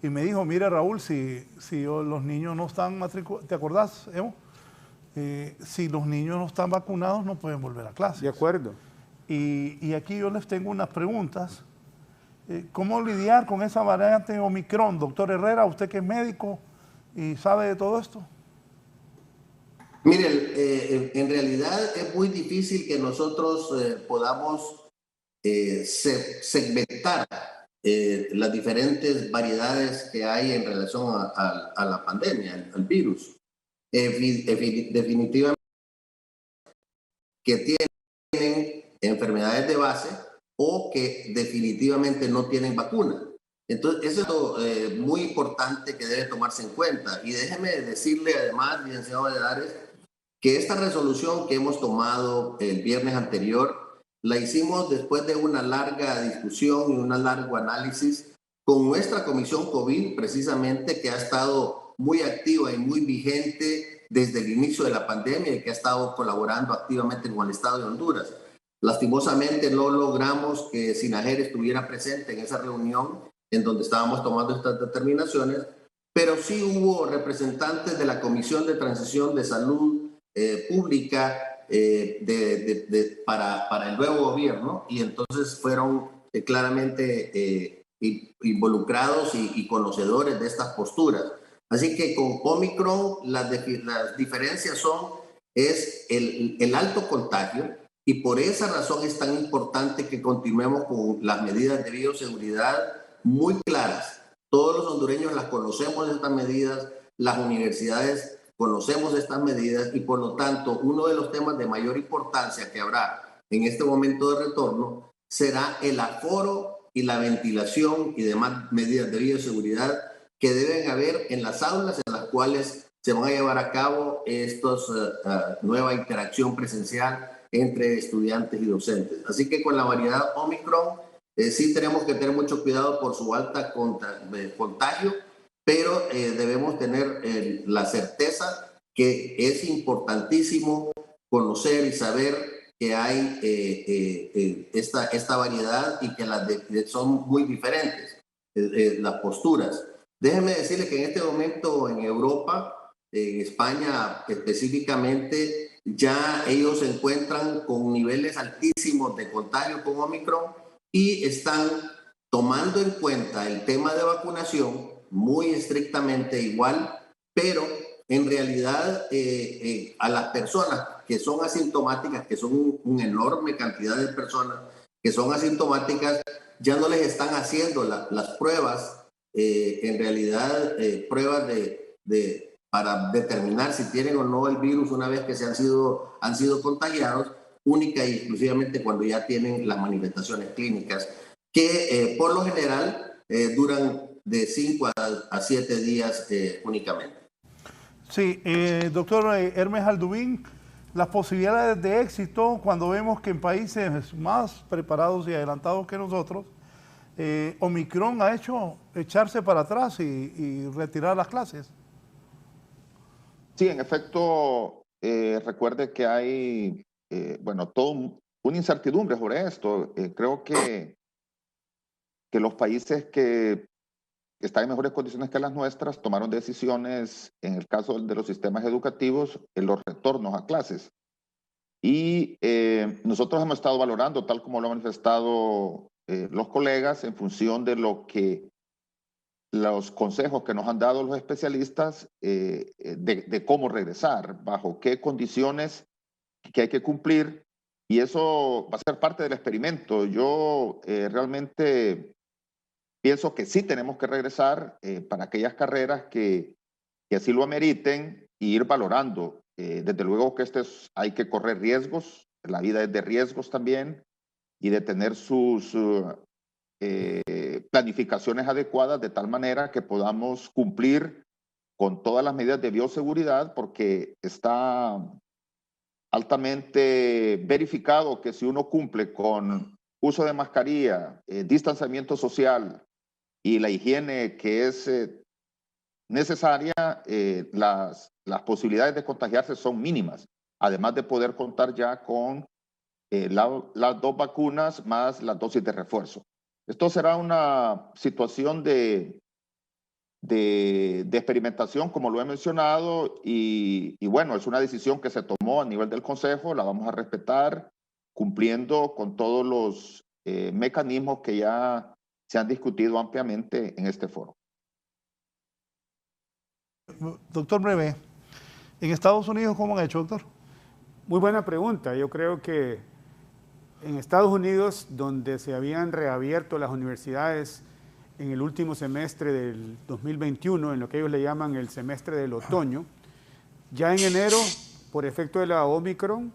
y me dijo, mira Raúl, si los niños no están matriculados, ¿te acordás, Evo? Si los niños no están vacunados no pueden volver a clases. De acuerdo. Y aquí yo les tengo unas preguntas. ¿Cómo lidiar con esa variante Omicron? Doctor Herrera, usted que es médico y sabe de todo esto. Miren, en realidad es muy difícil que nosotros podamos segmentar las diferentes variedades que hay en relación a la pandemia, al virus. Definitivamente que tienen enfermedades de base o que definitivamente no tienen vacuna. Entonces, eso es muy importante que debe tomarse en cuenta. Y déjeme decirle además, licenciado Valladares, que esta resolución que hemos tomado el viernes anterior, la hicimos después de una larga discusión y un largo análisis con nuestra comisión COVID, precisamente, que ha estado muy activa y muy vigente desde el inicio de la pandemia y que ha estado colaborando activamente con el Estado de Honduras. Lastimosamente no logramos que SINAGER estuviera presente en esa reunión en donde estábamos tomando estas determinaciones, pero sí hubo representantes de la Comisión de Transición de Salud Pública para el nuevo gobierno, y entonces fueron claramente involucrados y conocedores de estas posturas. Así que con Omicron las diferencias es el alto contagio, y por esa razón es tan importante que continuemos con las medidas de bioseguridad muy claras. Todos los hondureños las conocemos, estas medidas, las universidades conocemos estas medidas, y por lo tanto uno de los temas de mayor importancia que habrá en este momento de retorno será el aforo y la ventilación y demás medidas de bioseguridad que deben haber en las aulas en las cuales se van a llevar a cabo estos nueva interacción presencial entre estudiantes y docentes. Así que con la variedad Omicron sí tenemos que tener mucho cuidado por su alta contagio, pero debemos tener la certeza que es importantísimo conocer y saber que hay esta variedad y que son muy diferentes las posturas. Déjenme decirles que en este momento en Europa, en España específicamente, ya ellos se encuentran con niveles altísimos de contagio con Omicron y están tomando en cuenta el tema de vacunación muy estrictamente igual, pero en realidad a las personas que son asintomáticas, que son una enorme cantidad de personas que son asintomáticas, ya no les están haciendo las pruebas, en realidad pruebas para determinar si tienen o no el virus una vez que han sido contagiados, única y exclusivamente cuando ya tienen las manifestaciones clínicas, que por lo general duran de 5 a 7 días únicamente. Sí, doctor Hermes Aldubín, las posibilidades de éxito cuando vemos que en países más preparados y adelantados que nosotros, Omicron ha hecho echarse para atrás y retirar las clases. Sí, en efecto, recuerde que hay, bueno, todo una incertidumbre sobre esto. Creo que los países que están en mejores condiciones que las nuestras tomaron decisiones, en el caso de los sistemas educativos, en los retornos a clases. Y nosotros hemos estado valorando, tal como lo han manifestado los colegas, en función de lo que los consejos que nos han dado los especialistas de cómo regresar, bajo qué condiciones que hay que cumplir, y eso va a ser parte del experimento. Yo realmente pienso que sí tenemos que regresar para aquellas carreras que así lo ameriten, y ir valorando. Desde luego que hay que correr riesgos, la vida es de riesgos también, y de tener sus planificaciones adecuadas de tal manera que podamos cumplir con todas las medidas de bioseguridad, porque está altamente verificado que si uno cumple con uso de mascarilla, distanciamiento social y la higiene que es necesaria, las posibilidades de contagiarse son mínimas, además de poder contar ya con las 2 vacunas más las dosis de refuerzo. Esto será una situación de experimentación, como lo he mencionado, y bueno, es una decisión que se tomó a nivel del Consejo, la vamos a respetar, cumpliendo con todos los mecanismos que ya se han discutido ampliamente en este foro. Doctor Brevé, ¿en Estados Unidos cómo han hecho, doctor? Muy buena pregunta. Yo creo que en Estados Unidos, donde se habían reabierto las universidades en el último semestre del 2021, en lo que ellos le llaman el semestre del otoño, ya en enero, por efecto de la Omicron,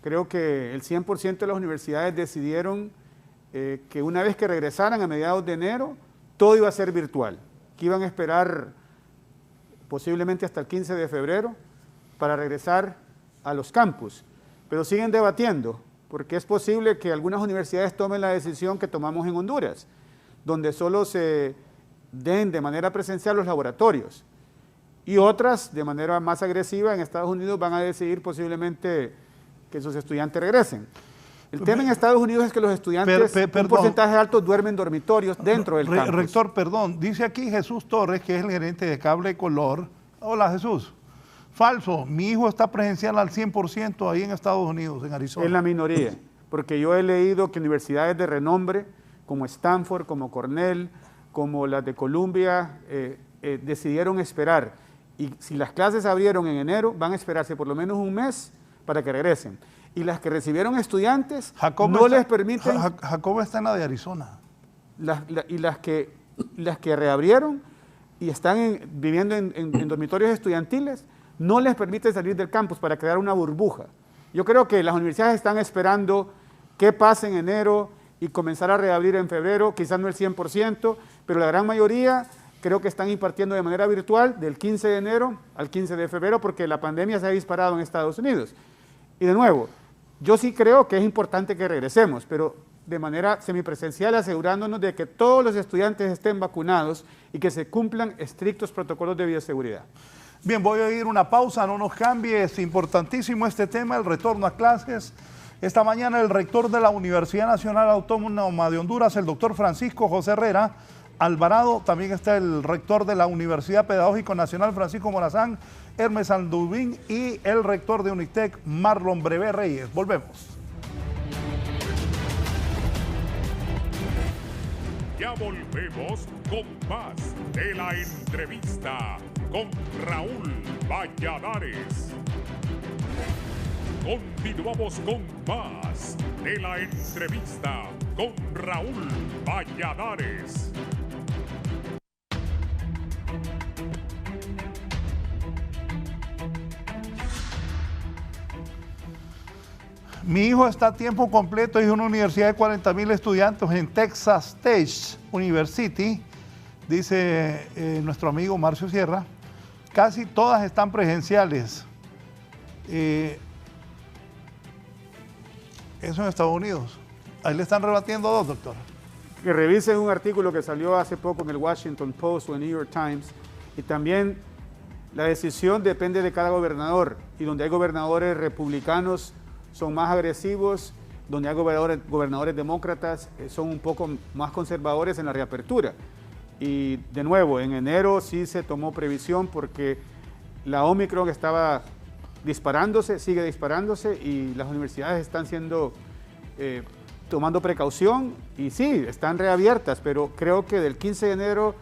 creo que el 100% de las universidades decidieron que una vez que regresaran a mediados de enero, todo iba a ser virtual, que iban a esperar posiblemente hasta el 15 de febrero para regresar a los campus. Pero siguen debatiendo, porque es posible que algunas universidades tomen la decisión que tomamos en Honduras, donde solo se den de manera presencial los laboratorios, y otras, de manera más agresiva, en Estados Unidos van a decidir posiblemente que sus estudiantes regresen. El tema en Estados Unidos es que los estudiantes, un porcentaje alto, duermen en dormitorios dentro del campus. Rector, perdón, dice aquí Jesús Torres, que es el gerente de Cable Color. Hola, Jesús. Falso, mi hijo está presencial al 100% ahí en Estados Unidos, en Arizona. Es la minoría, porque yo he leído que universidades de renombre, como Stanford, como Cornell, como las de Columbia, decidieron esperar. Y si las clases abrieron en enero, van a esperarse por lo menos un mes para que regresen. Y las que recibieron estudiantes les permiten... Jacobo está en la de Arizona. Y las que reabrieron y están viviendo en dormitorios estudiantiles, no les permite salir del campus para crear una burbuja. Yo creo que las universidades están esperando qué pasa en enero y comenzar a reabrir en febrero, quizás no el 100%, pero la gran mayoría creo que están impartiendo de manera virtual del 15 de enero al 15 de febrero, porque la pandemia se ha disparado en Estados Unidos. Y de nuevo, yo sí creo que es importante que regresemos, pero de manera semipresencial, asegurándonos de que todos los estudiantes estén vacunados y que se cumplan estrictos protocolos de bioseguridad. Bien, voy a ir una pausa, no nos cambie, es importantísimo este tema, el retorno a clases. Esta mañana el rector de la Universidad Nacional Autónoma de Honduras, el doctor Francisco José Herrera Alvarado, también está el rector de la Universidad Pedagógica Nacional, Francisco Morazán, Hermes Aldubín, y el rector de UNITEC, Marlon Brevé Reyes. Volvemos. Ya volvemos con más de la entrevista con Raúl Valladares. Continuamos con más de la entrevista con Raúl Valladares. Mi hijo está a tiempo completo en una universidad de 40,000 estudiantes en Texas Tech University, dice nuestro amigo Marcio Sierra. Casi todas están presenciales. Eso en Estados Unidos. Ahí le están rebatiendo a dos, doctor. Que revisen un artículo que salió hace poco en el Washington Post o el New York Times, y también la decisión depende de cada gobernador, y donde hay gobernadores republicanos son más agresivos donde hay gobernadores demócratas, son un poco más conservadores en la reapertura. Y de nuevo, en enero sí se tomó previsión porque la Omicron estaba disparándose, sigue disparándose, y las universidades están tomando precaución, y sí, están reabiertas, pero creo que del 15 de enero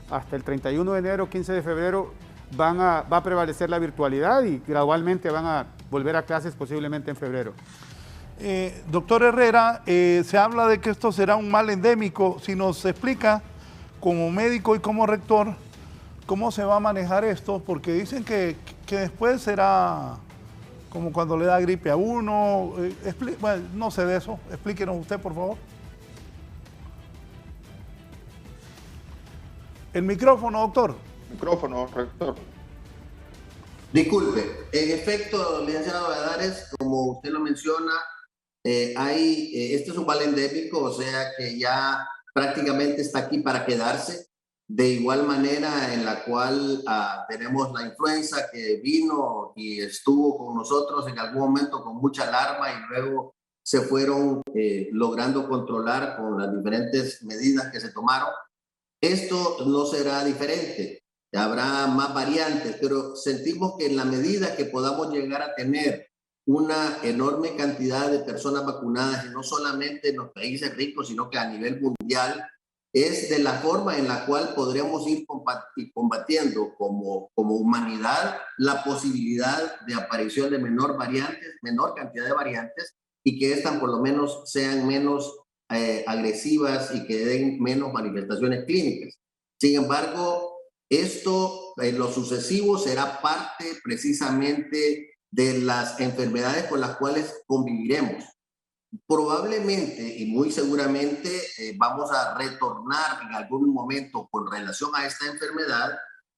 hasta el 31 de enero, 15 de febrero, va a prevalecer la virtualidad y gradualmente van a volver a clases posiblemente en febrero. Doctor Herrera, se habla de que esto será un mal endémico. Si nos explica, como médico y como rector, cómo se va a manejar esto, porque dicen que después será como cuando le da gripe a uno. Bueno, no sé de eso, explíquenos usted, por favor. El micrófono, doctor. Micrófono, rector. Disculpe, en efecto, licenciado Valladares, como usted lo menciona, este es un mal endémico, o sea que ya prácticamente está aquí para quedarse. De igual manera en la cual tenemos la influenza que vino y estuvo con nosotros en algún momento con mucha alarma y luego se fueron logrando controlar con las diferentes medidas que se tomaron. Esto no será diferente, habrá más variantes, pero sentimos que en la medida que podamos llegar a tener una enorme cantidad de personas vacunadas, y no solamente en los países ricos, sino que a nivel mundial, es de la forma en la cual podremos ir combatiendo como humanidad la posibilidad de aparición de menor cantidad de variantes, y que estas por lo menos sean menos agresivas y que den menos manifestaciones clínicas. Sin embargo, esto en lo sucesivo será parte precisamente de las enfermedades con las cuales conviviremos. Probablemente y muy seguramente vamos a retornar en algún momento con relación a esta enfermedad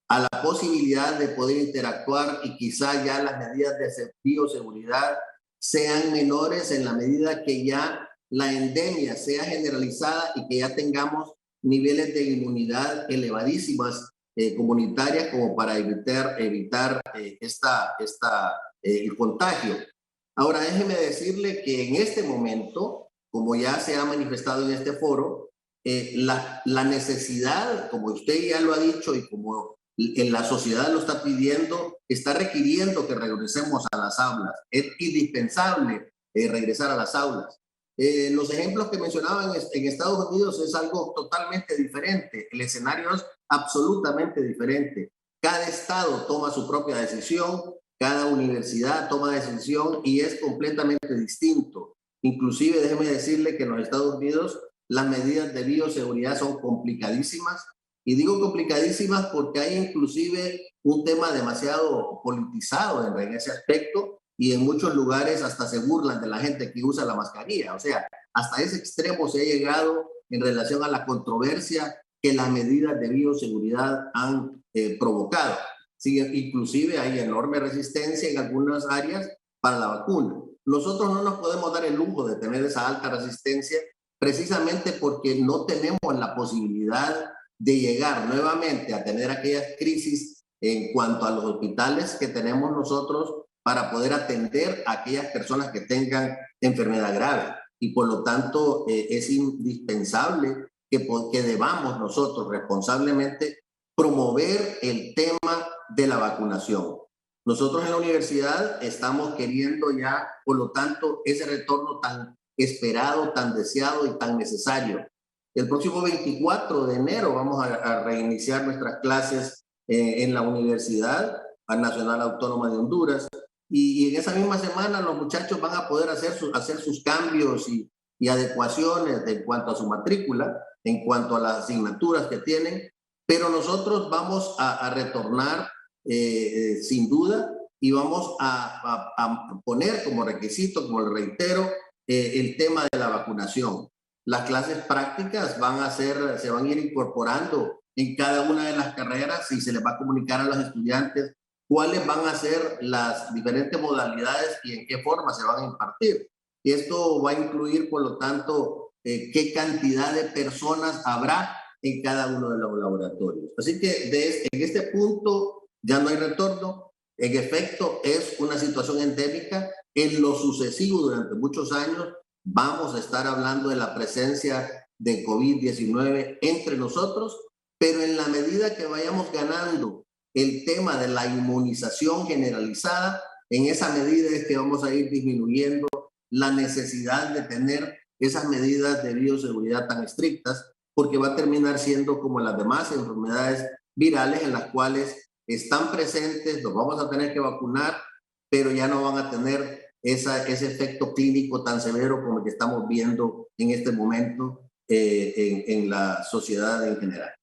a la posibilidad de poder interactuar, y quizá ya las medidas de bioseguridad sean menores en la medida que ya la endemia sea generalizada y que ya tengamos niveles de inmunidad elevadísimas comunitarias como para evitar el contagio. Ahora, déjeme decirle que en este momento, como ya se ha manifestado en este foro, la necesidad, como usted ya lo ha dicho y como en la sociedad lo está pidiendo, está requiriendo que regresemos a las aulas. Es indispensable regresar a las aulas. Los ejemplos que mencionaban en Estados Unidos es algo totalmente diferente. El escenario es absolutamente diferente. Cada estado toma su propia decisión, cada universidad toma decisión y es completamente distinto. Inclusive déjeme decirle que en los Estados Unidos las medidas de bioseguridad son complicadísimas, y digo complicadísimas porque hay inclusive un tema demasiado politizado en ese aspecto, y en muchos lugares hasta se burlan de la gente que usa la mascarilla. O sea, hasta ese extremo se ha llegado en relación a la controversia que las medidas de bioseguridad han provocado. Sí, inclusive hay enorme resistencia en algunas áreas para la vacuna. Nosotros no nos podemos dar el lujo de tener esa alta resistencia, precisamente porque no tenemos la posibilidad de llegar nuevamente a tener aquellas crisis en cuanto a los hospitales que tenemos nosotros para poder atender a aquellas personas que tengan enfermedad grave. Y por lo tanto es indispensable que debamos nosotros responsablemente promover el tema de la vacunación. Nosotros en la universidad estamos queriendo ya, por lo tanto, ese retorno tan esperado, tan deseado y tan necesario. El próximo 24 de enero vamos a reiniciar nuestras clases en la Universidad Nacional Autónoma de Honduras, y en esa misma semana los muchachos van a poder hacer sus cambios y adecuaciones en cuanto a su matrícula, en cuanto a las asignaturas que tienen, pero nosotros vamos a retornar sin duda, y vamos a poner como requisito, como le reitero, el tema de la vacunación. Las clases prácticas se van a ir incorporando en cada una de las carreras, y se les va a comunicar a los estudiantes cuáles van a ser las diferentes modalidades y en qué forma se van a impartir. Y esto va a incluir, por lo tanto, qué cantidad de personas habrá en cada uno de los laboratorios. Así que en este punto ya no hay retorno. En efecto, es una situación endémica. En lo sucesivo, durante muchos años, vamos a estar hablando de la presencia de COVID-19 entre nosotros, pero en la medida que vayamos ganando el tema de la inmunización generalizada, en esa medida es que vamos a ir disminuyendo la necesidad de tener esas medidas de bioseguridad tan estrictas, porque va a terminar siendo como las demás enfermedades virales en las cuales están presentes, los vamos a tener que vacunar, pero ya no van a tener ese efecto clínico tan severo como el que estamos viendo en este momento en la sociedad en general.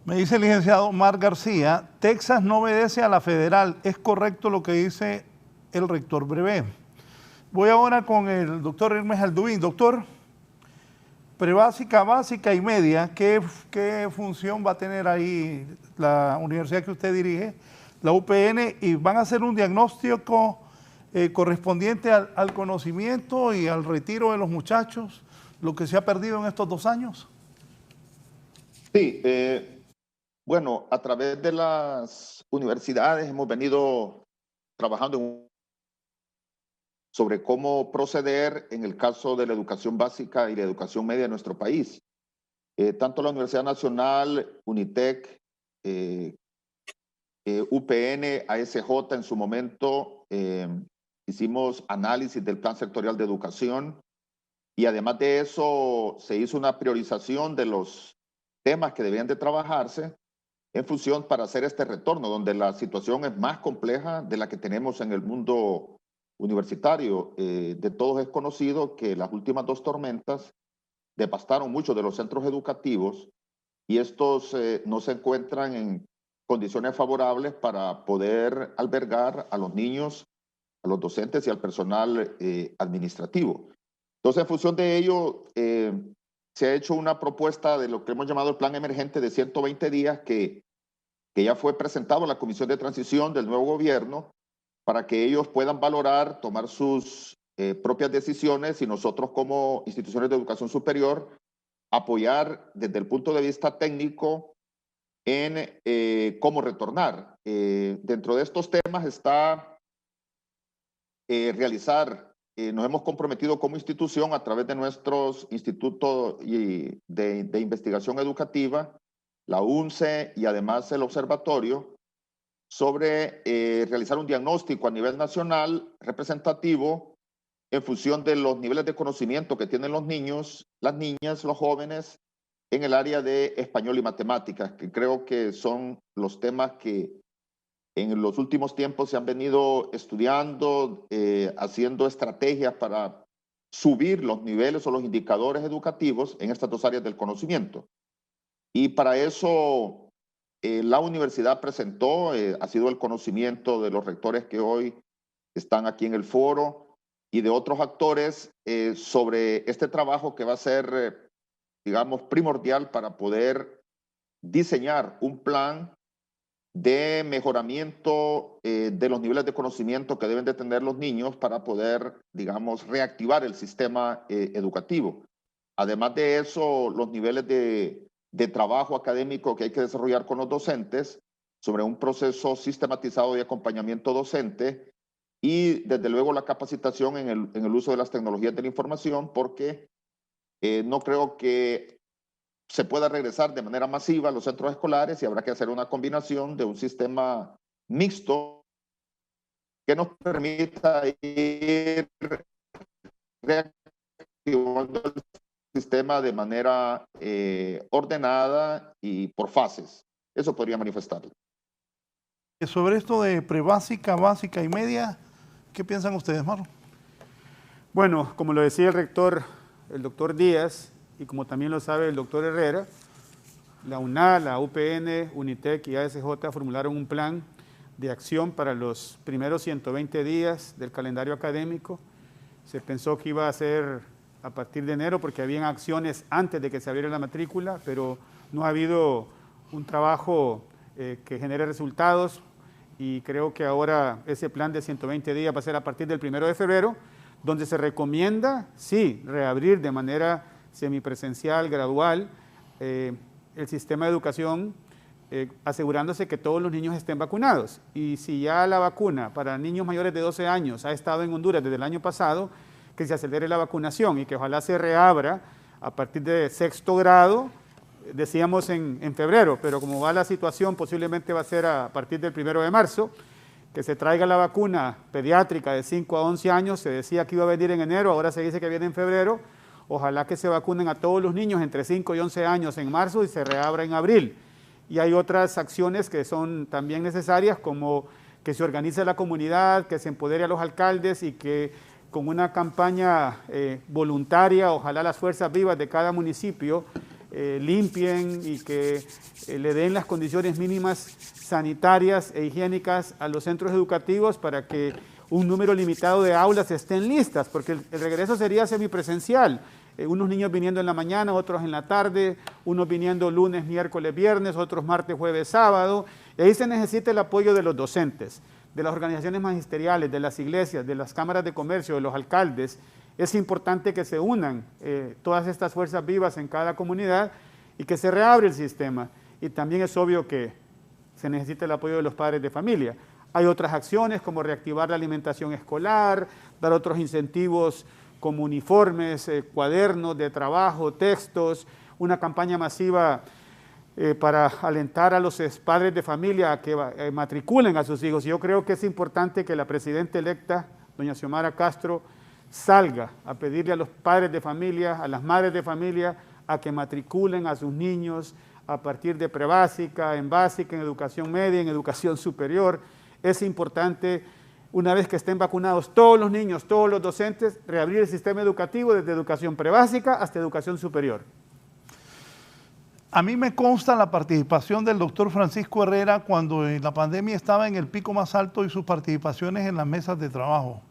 Me dice el licenciado Omar García, Texas no obedece a la federal. ¿Es correcto lo que dice el rector Brevé? Voy ahora con el doctor Hermes Alduín. Doctor, prebásica, básica y media, ¿qué función va a tener ahí la universidad que usted dirige, la UPN, y van a hacer un diagnóstico correspondiente al conocimiento y al retiro de los muchachos, lo que se ha perdido en estos 2 años? Sí, bueno, a través de las universidades hemos venido trabajando sobre cómo proceder en el caso de la educación básica y la educación media en nuestro país. Tanto la Universidad Nacional, UNITEC, UPN, ASJ en su momento, hicimos análisis del plan sectorial de educación y además de eso se hizo una priorización de los temas que debían de trabajarse en función para hacer este retorno, donde la situación es más compleja de la que tenemos en el mundo universitario. De todos es conocido que las últimas 2 tormentas devastaron muchos de los centros educativos y estos no se encuentran en condiciones favorables para poder albergar a los niños, a los docentes y al personal administrativo. Entonces, en función de ello, se ha hecho una propuesta de lo que hemos llamado el plan emergente de 120 días que ya fue presentado a la Comisión de Transición del nuevo gobierno para que ellos puedan valorar, tomar sus propias decisiones y nosotros como instituciones de educación superior apoyar desde el punto de vista técnico en cómo retornar. Dentro de estos temas está nos hemos comprometido como institución a través de nuestros institutos de investigación educativa, la UNCE y además el observatorio, sobre realizar un diagnóstico a nivel nacional representativo en función de los niveles de conocimiento que tienen los niños, las niñas, los jóvenes en el área de español y matemáticas, que creo que son los temas que en los últimos tiempos se han venido estudiando, haciendo estrategias para subir los niveles o los indicadores educativos en estas 2 áreas del conocimiento. Y para eso la universidad presentó, ha sido el conocimiento de los rectores que hoy están aquí en el foro y de otros actores sobre este trabajo que va a ser, digamos, primordial para poder diseñar un plan de mejoramiento de los niveles de conocimiento que deben de tener los niños para poder, digamos, reactivar el sistema educativo. Además de eso, los niveles de trabajo académico que hay que desarrollar con los docentes sobre un proceso sistematizado de acompañamiento docente y desde luego la capacitación en el uso de las tecnologías de la información, porque no creo que se pueda regresar de manera masiva a los centros escolares y habrá que hacer una combinación de un sistema mixto que nos permita ir reactivando el sistema de manera ordenada y por fases. Eso podría manifestarlo. Sobre esto de prebásica, básica y media, ¿qué piensan ustedes, Marlon? Bueno, como lo decía el rector, el doctor Díaz, y como también lo sabe el doctor Herrera, la UNAL, la UPN, UNITEC y ASJ formularon un plan de acción para los primeros 120 días del calendario académico. Se pensó que iba a ser a partir de enero porque habían acciones antes de que se abriera la matrícula, pero no ha habido un trabajo que genere resultados y creo que ahora ese plan de 120 días va a ser a partir del 1 de febrero, donde se recomienda, sí, reabrir de manera semipresencial, gradual, el sistema de educación, asegurándose que todos los niños estén vacunados. Y si ya la vacuna para niños mayores de 12 años ha estado en Honduras desde el año pasado, que se acelere la vacunación y que ojalá se reabra a partir de 6º grado, decíamos en febrero, pero como va la situación, posiblemente va a ser a partir del 1 de marzo, que se traiga la vacuna pediátrica de 5 a 11 años, se decía que iba a venir en enero, ahora se dice que viene en febrero, ojalá que se vacunen a todos los niños entre 5 y 11 años en marzo y se reabra en abril. Y hay otras acciones que son también necesarias, como que se organice la comunidad, que se empodere a los alcaldes y que con una campaña voluntaria, ojalá las fuerzas vivas de cada municipio limpien y que le den las condiciones mínimas sanitarias e higiénicas a los centros educativos para que un número limitado de aulas estén listas, porque el regreso sería semipresencial. Unos niños viniendo en la mañana, otros en la tarde, unos viniendo lunes, miércoles, viernes, otros martes, jueves, sábado. Y ahí se necesita el apoyo de los docentes, de las organizaciones magisteriales, de las iglesias, de las cámaras de comercio, de los alcaldes. Es importante que se unan todas estas fuerzas vivas en cada comunidad y que se reabre el sistema. Y también es obvio que se necesita el apoyo de los padres de familia. Hay otras acciones como reactivar la alimentación escolar, dar otros incentivos como uniformes, cuadernos de trabajo, textos, una campaña masiva para alentar a los padres de familia a que matriculen a sus hijos. Yo creo que es importante que la presidenta electa, doña Xiomara Castro, salga a pedirle a los padres de familia, a las madres de familia, a que matriculen a sus niños a partir de prebásica, en básica, en educación media, en educación superior. Es importante, una vez que estén vacunados todos los niños, todos los docentes, reabrir el sistema educativo desde educación prebásica hasta educación superior. A mí me consta la participación del doctor Francisco Herrera cuando la pandemia estaba en el pico más alto y sus participaciones en las mesas de trabajo.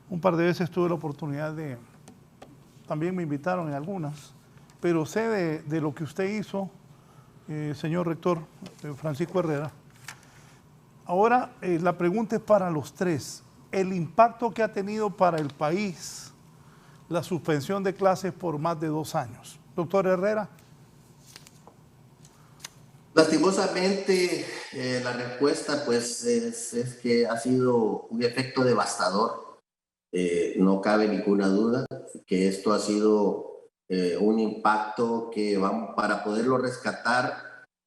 Un par de veces tuve la oportunidad también me invitaron en algunas, pero sé de lo que usted hizo, señor rector Francisco Herrera. Ahora, la pregunta es para los tres. El impacto que ha tenido para el país la suspensión de clases por más de 2 años. Doctor Herrera. Lastimosamente, la respuesta pues es que ha sido un efecto devastador. No cabe ninguna duda que esto ha sido un impacto que para poderlo rescatar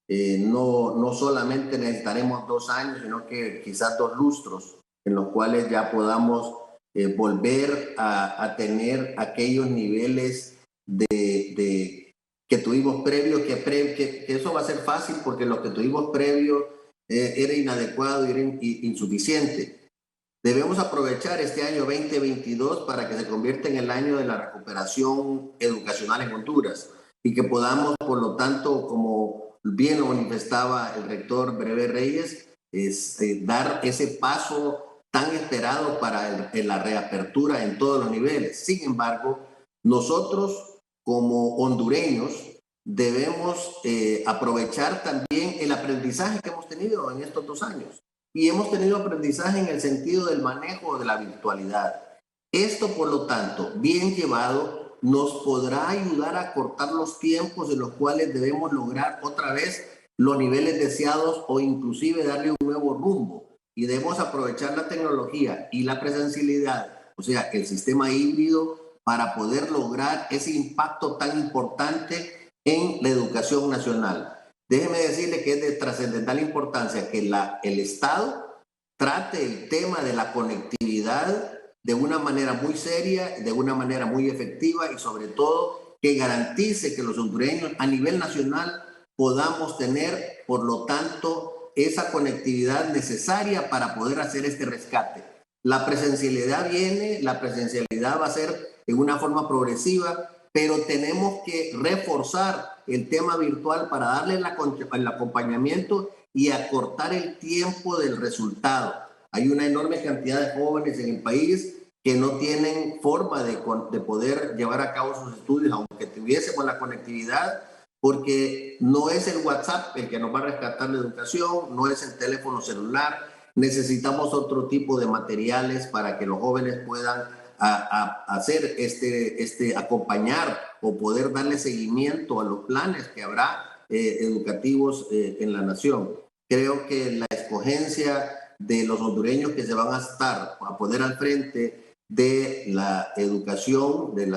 no solamente necesitaremos 2 años, sino que quizás 2 lustros en los cuales ya podamos volver a tener aquellos niveles que tuvimos previo, que eso va a ser fácil porque lo que tuvimos previo era inadecuado y era insuficiente. Debemos aprovechar este año 2022 para que se convierta en el año de la recuperación educacional en Honduras y que podamos, por lo tanto, como bien lo manifestaba el rector Brevé Reyes, dar ese paso tan esperado para la reapertura en todos los niveles. Sin embargo, nosotros como hondureños debemos aprovechar también el aprendizaje que hemos tenido en estos 2 años. Y hemos tenido aprendizaje en el sentido del manejo de la virtualidad. Esto, por lo tanto, bien llevado, nos podrá ayudar a cortar los tiempos en los cuales debemos lograr otra vez los niveles deseados o inclusive darle un nuevo rumbo. Y debemos aprovechar la tecnología y la presencialidad, o sea, el sistema híbrido, para poder lograr ese impacto tan importante en la educación nacional. Déjeme decirle que es de trascendental importancia que el Estado trate el tema de la conectividad de una manera muy seria, de una manera muy efectiva y sobre todo que garantice que los hondureños a nivel nacional podamos tener, por lo tanto, esa conectividad necesaria para poder hacer este rescate. La presencialidad va a ser en una forma progresiva, pero tenemos que reforzar el tema virtual para darle el acompañamiento y acortar el tiempo del resultado. Hay una enorme cantidad de jóvenes en el país que no tienen forma de poder llevar a cabo sus estudios, aunque tuviésemos la conectividad, porque no es el WhatsApp el que nos va a rescatar la educación, no es el teléfono celular. Necesitamos otro tipo de materiales para que los jóvenes puedan hacer acompañar o poder darle seguimiento a los planes que habrá educativos en la nación. Creo que la escogencia de los hondureños que se van a poner al frente de la educación, del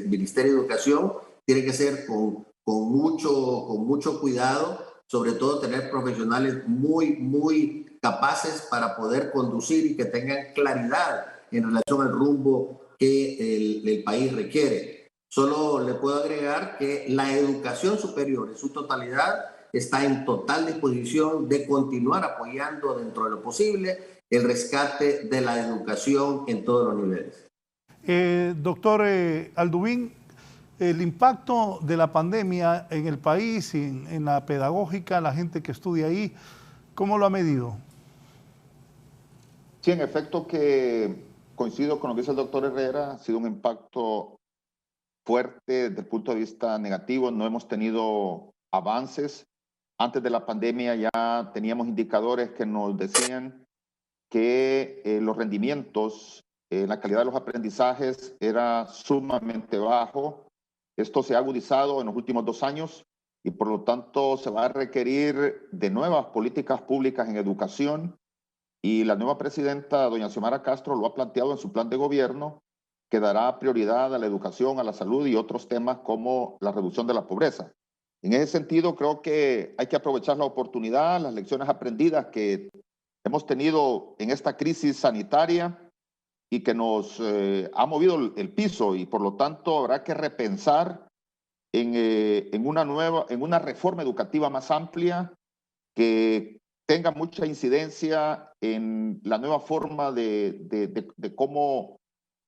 Ministerio de Educación, tiene que ser con mucho cuidado, sobre todo tener profesionales muy capaces para poder conducir y que tengan claridad en relación al rumbo que el país requiere. Solo le puedo agregar que la educación superior en su totalidad está en total disposición de continuar apoyando dentro de lo posible el rescate de la educación en todos los niveles. Doctor Alduvín, el impacto de la pandemia en el país, en la pedagógica, la gente que estudia ahí, ¿cómo lo ha medido? Sí, en efecto que coincido con lo que dice el doctor Herrera, ha sido un impacto fuerte desde el punto de vista negativo, no hemos tenido avances. Antes de la pandemia ya teníamos indicadores que nos decían que los rendimientos, la calidad de los aprendizajes era sumamente bajo. Esto se ha agudizado en los últimos 2 años y por lo tanto se va a requerir de nuevas políticas públicas en educación y la nueva presidenta, doña Xiomara Castro, lo ha planteado en su plan de gobierno que dará prioridad a la educación, a la salud y otros temas como la reducción de la pobreza. En ese sentido, creo que hay que aprovechar la oportunidad, las lecciones aprendidas que hemos tenido en esta crisis sanitaria y que nos ha movido el piso y por lo tanto habrá que repensar en una reforma educativa más amplia que tenga mucha incidencia en la nueva forma de cómo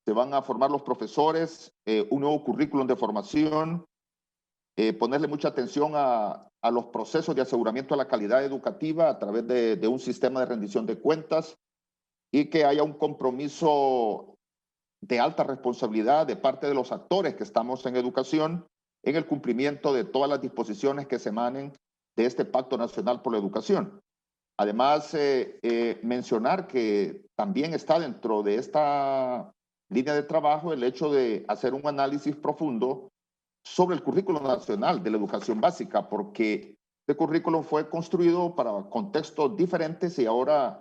se van a formar los profesores, un nuevo currículum de formación, ponerle mucha atención a los procesos de aseguramiento de la calidad educativa a través de un sistema de rendición de cuentas y que haya un compromiso de alta responsabilidad de parte de los actores que estamos en educación en el cumplimiento de todas las disposiciones que se emanen de este Pacto Nacional por la Educación. Además, mencionar que también está dentro de esta línea de trabajo el hecho de hacer un análisis profundo sobre el currículo nacional de la educación básica, porque este currículo fue construido para contextos diferentes y ahora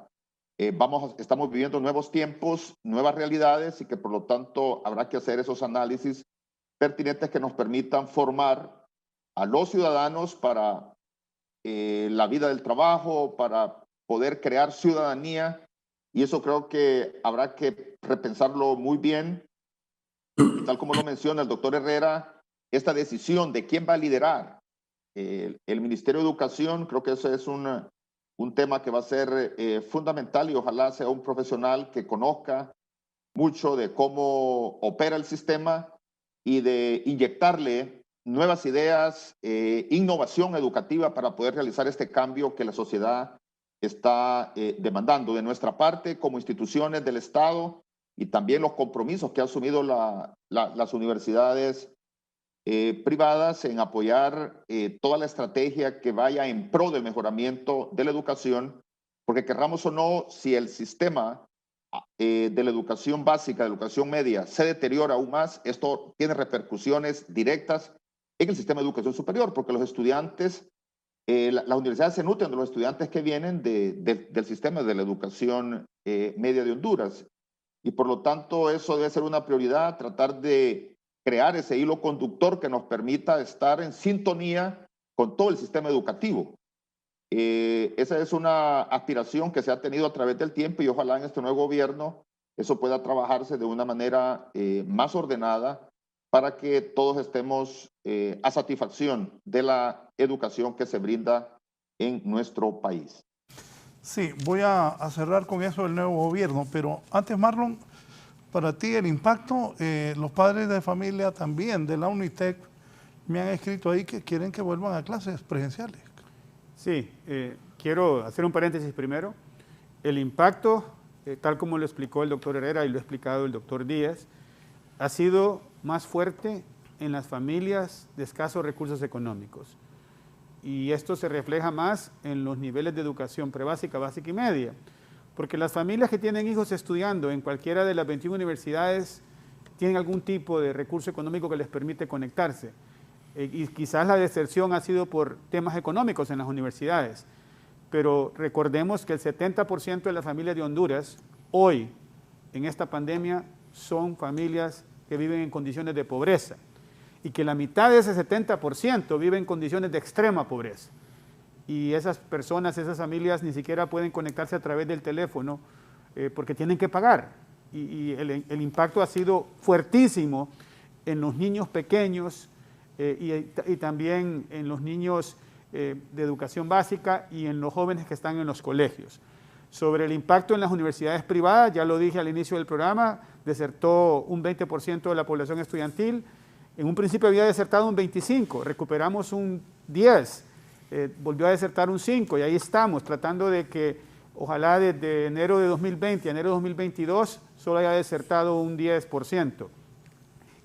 estamos viviendo nuevos tiempos, nuevas realidades y que por lo tanto habrá que hacer esos análisis pertinentes que nos permitan formar a los ciudadanos para la vida del trabajo, para poder crear ciudadanía y eso creo que habrá que repensarlo muy bien. Y tal como lo menciona el doctor Herrera, esta decisión de quién va a liderar el Ministerio de Educación, creo que eso es un tema que va a ser fundamental y ojalá sea un profesional que conozca mucho de cómo opera el sistema y de inyectarle nuevas ideas, innovación educativa para poder realizar este cambio que la sociedad está demandando de nuestra parte como instituciones del Estado y también los compromisos que han asumido las universidades privadas en apoyar toda la estrategia que vaya en pro del mejoramiento de la educación, porque querramos o no, si el sistema de la educación básica, de la educación media, se deteriora aún más, esto tiene repercusiones directas en el sistema de educación superior, porque los estudiantes, las universidades se nutren de los estudiantes que vienen del sistema de la educación media de Honduras. Y por lo tanto, eso debe ser una prioridad, tratar de crear ese hilo conductor que nos permita estar en sintonía con todo el sistema educativo. Esa es una aspiración que se ha tenido a través del tiempo y ojalá en este nuevo gobierno eso pueda trabajarse de una manera más ordenada para que todos estemos a satisfacción de la educación que se brinda en nuestro país. Sí, voy a cerrar con eso del nuevo gobierno, pero antes, Marlon, para ti el impacto, los padres de familia también de la UNITEC me han escrito ahí que quieren que vuelvan a clases presenciales. Sí, quiero hacer un paréntesis primero. El impacto, tal como lo explicó el doctor Herrera y lo ha explicado el doctor Díaz, ha sido más fuerte en las familias de escasos recursos económicos. Y esto se refleja más en los niveles de educación prebásica, básica y media. Porque las familias que tienen hijos estudiando en cualquiera de las 21 universidades tienen algún tipo de recurso económico que les permite conectarse. Y quizás la deserción ha sido por temas económicos en las universidades. Pero recordemos que el 70% de las familias de Honduras, hoy, en esta pandemia, son familias que viven en condiciones de pobreza y que la mitad de ese 70% vive en condiciones de extrema pobreza. Y esas personas, esas familias ni siquiera pueden conectarse a través del teléfono porque tienen que pagar. Y el impacto ha sido fuertísimo en los niños pequeños y también en los niños de educación básica y en los jóvenes que están en los colegios. Sobre el impacto en las universidades privadas, ya lo dije al inicio del programa, desertó un 20% de la población estudiantil. En un principio había desertado un 25%, recuperamos un 10%, volvió a desertar un 5% y ahí estamos tratando de que ojalá desde enero de 2020 a enero de 2022 solo haya desertado un 10%.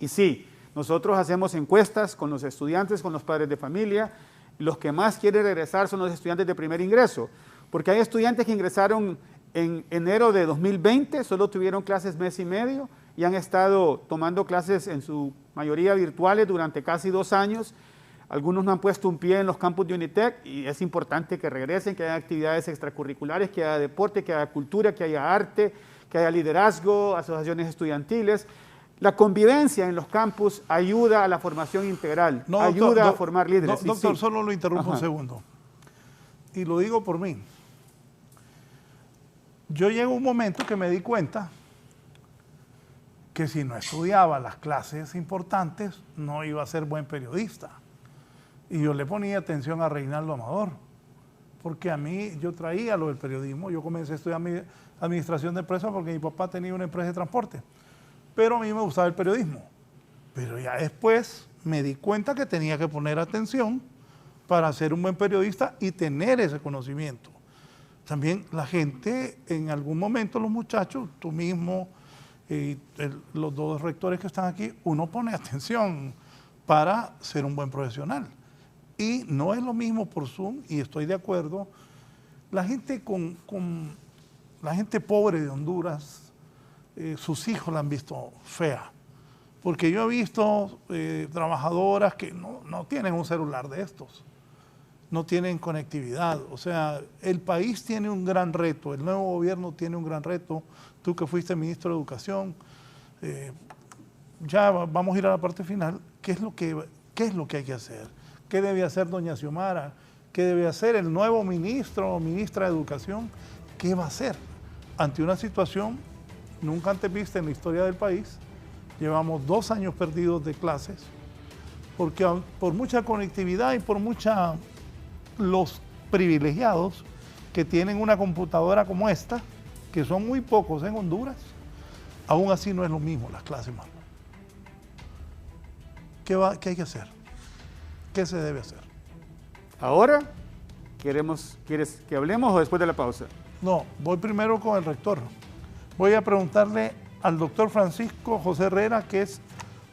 Y sí, nosotros hacemos encuestas con los estudiantes, con los padres de familia. Los que más quieren regresar son los estudiantes de primer ingreso, porque hay estudiantes que ingresaron en enero de 2020, solo tuvieron clases mes y medio y han estado tomando clases en su mayoría virtuales durante casi 2 años. Algunos no han puesto un pie en los campus de Unitec y es importante que regresen, que haya actividades extracurriculares, que haya deporte, que haya cultura, que haya arte, que haya liderazgo, asociaciones estudiantiles. La convivencia en los campus ayuda a la formación integral, ayuda a formar líderes. Doctor, solo lo interrumpo un segundo. Y lo digo por mí. Yo llego a un momento que me di cuenta que si no estudiaba las clases importantes, no iba a ser buen periodista. Y yo le ponía atención a Reinaldo Amador, porque a mí, yo traía lo del periodismo. Yo comencé a estudiar administración de empresas porque mi papá tenía una empresa de transporte. Pero a mí me gustaba el periodismo. Pero ya después me di cuenta que tenía que poner atención para ser un buen periodista y tener ese conocimiento. También la gente, en algún momento los muchachos, tú mismo, los 2 rectores que están aquí, uno pone atención para ser un buen profesional. Y no es lo mismo por Zoom, y estoy de acuerdo, la gente la gente pobre de Honduras, sus hijos la han visto fea. Porque yo he visto trabajadoras que no tienen un celular de estos, no tienen conectividad. O sea, el país tiene un gran reto, el nuevo gobierno tiene un gran reto. Tú que fuiste ministro de Educación, ya vamos a ir a la parte final. ¿Qué es lo que hay que hacer? ¿Qué debe hacer doña Xiomara? ¿Qué debe hacer el nuevo ministro o ministra de Educación? ¿Qué va a hacer ante una situación nunca antes vista en la historia del país? Llevamos 2 años perdidos de clases, porque por mucha conectividad y por los privilegiados que tienen una computadora como esta, que son muy pocos en Honduras, aún así no es lo mismo las clases, mano. ¿Qué hay que hacer? ¿Qué se debe hacer? ¿Ahora? ¿Quieres que hablemos o después de la pausa? No, voy primero con el rector. Voy a preguntarle al doctor Francisco José Herrera, que es,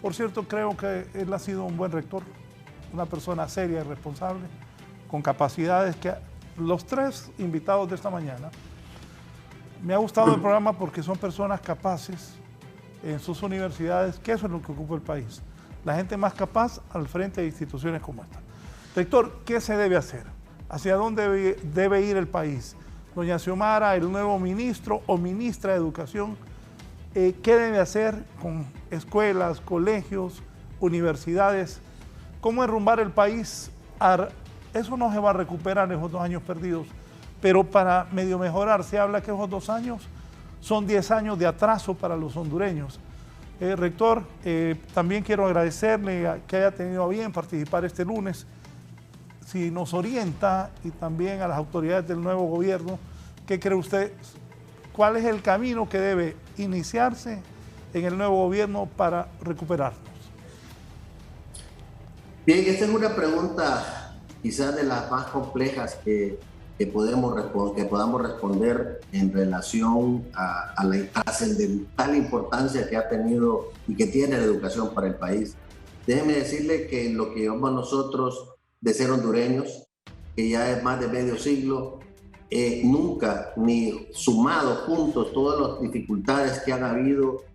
por cierto, creo que él ha sido un buen rector, una persona seria y responsable, con capacidades que los 3 invitados de esta mañana, me ha gustado el programa porque son personas capaces en sus universidades, que eso es lo que ocupa el país. La gente más capaz al frente de instituciones como esta. Rector, ¿qué se debe hacer? ¿Hacia dónde debe ir el país? Doña Xiomara, el nuevo ministro o ministra de Educación, ¿qué debe hacer con escuelas, colegios, universidades? ¿Cómo enrumbar el país? Eso no se va a recuperar esos 2 años perdidos, pero para medio mejorar, se habla que esos 2 años son 10 años de atraso para los hondureños. Rector, también quiero agradecerle que haya tenido a bien participar este lunes. Si nos orienta, y también a las autoridades del nuevo gobierno, ¿qué cree usted? ¿Cuál es el camino que debe iniciarse en el nuevo gobierno para recuperarnos? Bien, esta es una pregunta quizás de las más complejas que podamos responder en relación a la trascendental importancia que ha tenido y que tiene la educación para el país. Déjeme decirle que lo que llevamos nosotros de ser hondureños, que ya es más de medio siglo, nunca, ni sumado juntos todas las dificultades que han habido,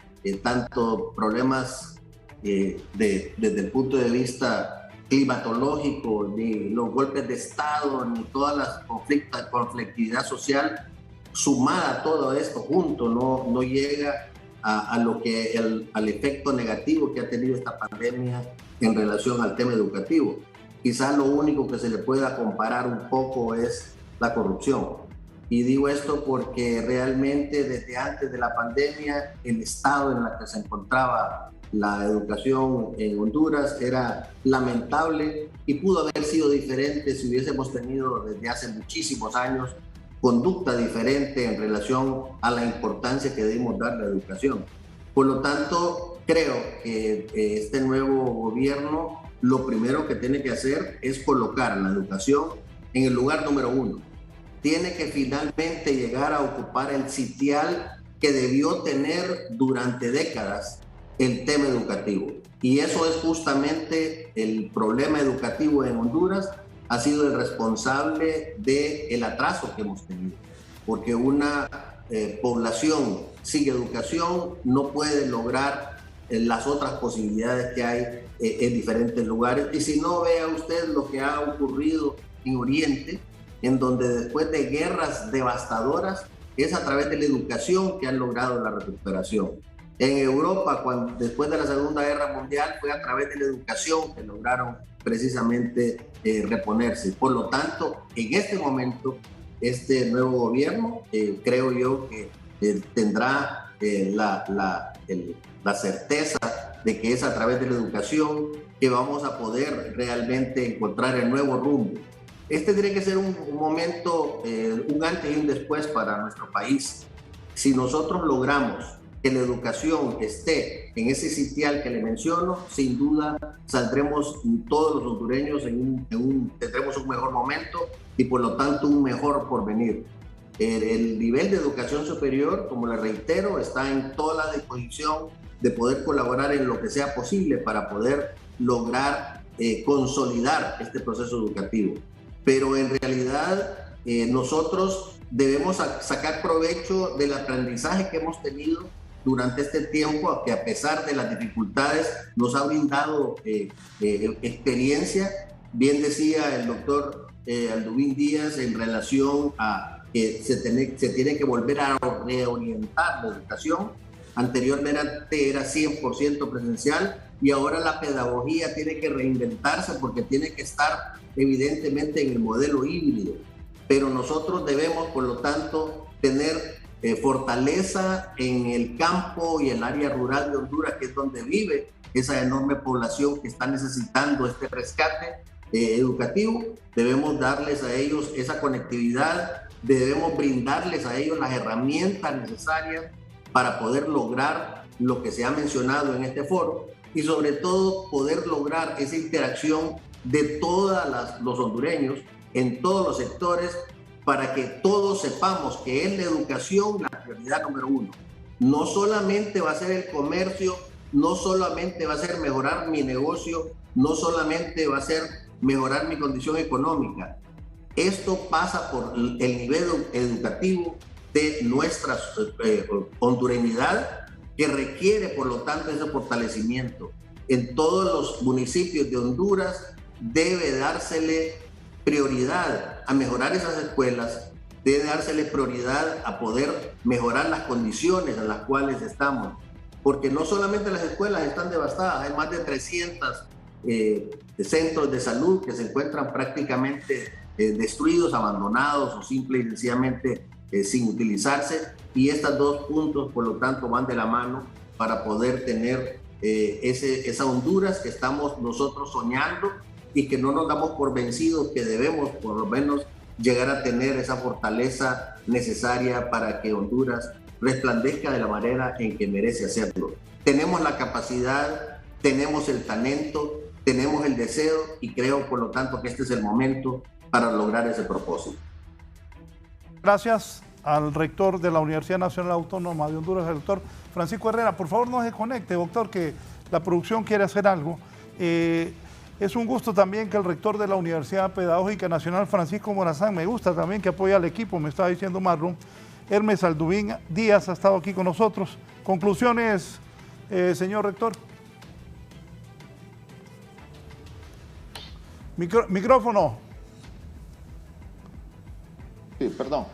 tanto problemas desde el punto de vista climatológico, ni los golpes de Estado, ni toda la conflictividad social, sumada a todo esto junto, no llega al efecto negativo que ha tenido esta pandemia en relación al tema educativo. Quizás lo único que se le pueda comparar un poco es la corrupción. Y digo esto porque realmente desde antes de la pandemia el estado en el que se encontraba la educación en Honduras era lamentable y pudo haber sido diferente si hubiésemos tenido desde hace muchísimos años conducta diferente en relación a la importancia que debemos dar a la educación. Por lo tanto, creo que este nuevo gobierno lo primero que tiene que hacer es colocar la educación en el lugar número 1. Tiene que finalmente llegar a ocupar el sitial que debió tener durante décadas el tema educativo. Y eso es justamente el problema educativo en Honduras, ha sido el responsable del atraso que hemos tenido. Porque una población sin educación no puede lograr las otras posibilidades que hay en diferentes lugares. Y si no, vea usted lo que ha ocurrido en Oriente, en donde después de guerras devastadoras, es a través de la educación que han logrado la recuperación. En Europa, después de la Segunda Guerra Mundial, fue a través de la educación que lograron precisamente reponerse. Por lo tanto, en este momento, este nuevo gobierno, creo yo que tendrá la certeza de que es a través de la educación que vamos a poder realmente encontrar el nuevo rumbo. Este tiene que ser un momento, un antes y un después para nuestro país. Si nosotros logramos que la educación esté en ese sitial que le menciono, sin duda saldremos todos los hondureños tendremos un mejor momento y por lo tanto un mejor porvenir. El nivel de educación superior, como le reitero, está en toda la disposición de poder colaborar en lo que sea posible para poder lograr consolidar este proceso educativo. Pero en realidad nosotros debemos sacar provecho del aprendizaje que hemos tenido durante este tiempo, que a pesar de las dificultades nos ha brindado experiencia. Bien decía el doctor Alduvín Díaz en relación a que se tiene que volver a reorientar la educación. Anteriormente era 100% presencial y ahora la pedagogía tiene que reinventarse porque tiene que estar evidentemente en el modelo híbrido. Pero nosotros debemos, por lo tanto, tener fortaleza en el campo y el área rural de Honduras, que es donde vive esa enorme población que está necesitando este rescate educativo. Debemos darles a ellos esa conectividad, debemos brindarles a ellos las herramientas necesarias para poder lograr lo que se ha mencionado en este foro y sobre todo poder lograr esa interacción de todos los hondureños en todos los sectores, para que todos sepamos que es la educación la prioridad número 1. No solamente va a ser el comercio, no solamente va a ser mejorar mi negocio, no solamente va a ser mejorar mi condición económica. Esto pasa por el nivel educativo de nuestra hondureñidad, que requiere, por lo tanto, ese fortalecimiento. En todos los municipios de Honduras debe dársele prioridad a mejorar esas escuelas, debe dársele prioridad a poder mejorar las condiciones en las cuales estamos, porque no solamente las escuelas están devastadas, hay más de 300 centros de salud que se encuentran prácticamente destruidos, abandonados o simple y sencillamente sin utilizarse, y estos dos puntos por lo tanto van de la mano para poder tener esa Honduras que estamos nosotros soñando y que no nos damos por vencidos, que debemos por lo menos llegar a tener esa fortaleza necesaria para que Honduras resplandezca de la manera en que merece hacerlo. Tenemos la capacidad, tenemos el talento, tenemos el deseo y creo por lo tanto que este es el momento para lograr ese propósito. Gracias al rector de la Universidad Nacional Autónoma de Honduras, el doctor Francisco Herrera. Por favor, no se conecte, doctor, que la producción quiere hacer algo. Es un gusto también que el rector de la Universidad Pedagógica Nacional, Francisco Morazán, me gusta también que apoya al equipo, me estaba diciendo Marlon, Hermes Alduvín Díaz ha estado aquí con nosotros. Conclusiones, señor rector. Micrófono. Sí, perdón.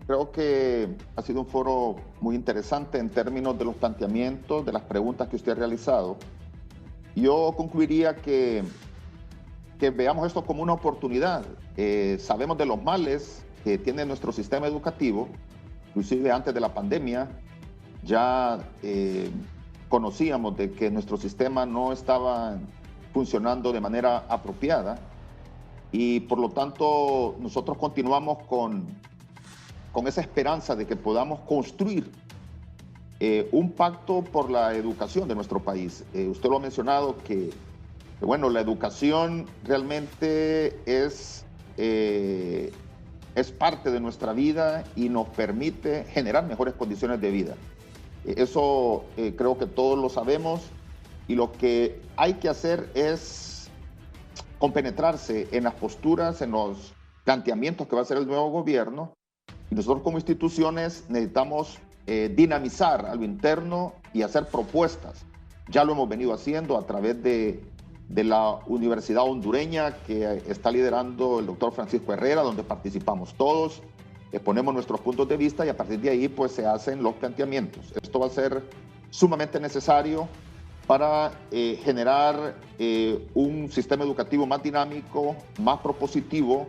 Creo que ha sido un foro muy interesante en términos de los planteamientos, de las preguntas que usted ha realizado. Yo concluiría que veamos esto como una oportunidad. Sabemos de los males que tiene nuestro sistema educativo, inclusive antes de la pandemia, ya conocíamos de que nuestro sistema no estaba funcionando de manera apropiada y por lo tanto nosotros continuamos con esa esperanza de que podamos construir un pacto por la educación de nuestro país. Usted lo ha mencionado que bueno, la educación realmente es parte de nuestra vida y nos permite generar mejores condiciones de vida. Eso creo que todos lo sabemos y lo que hay que hacer es compenetrarse en las posturas, en los planteamientos que va a hacer el nuevo gobierno. Y nosotros como instituciones necesitamos dinamizar a lo interno y hacer propuestas. Ya lo hemos venido haciendo a través de la Universidad Hondureña que está liderando el doctor Francisco Herrera, donde participamos todos, exponemos nuestros puntos de vista y a partir de ahí pues se hacen los planteamientos. Esto va a ser sumamente necesario para generar un sistema educativo más dinámico, más propositivo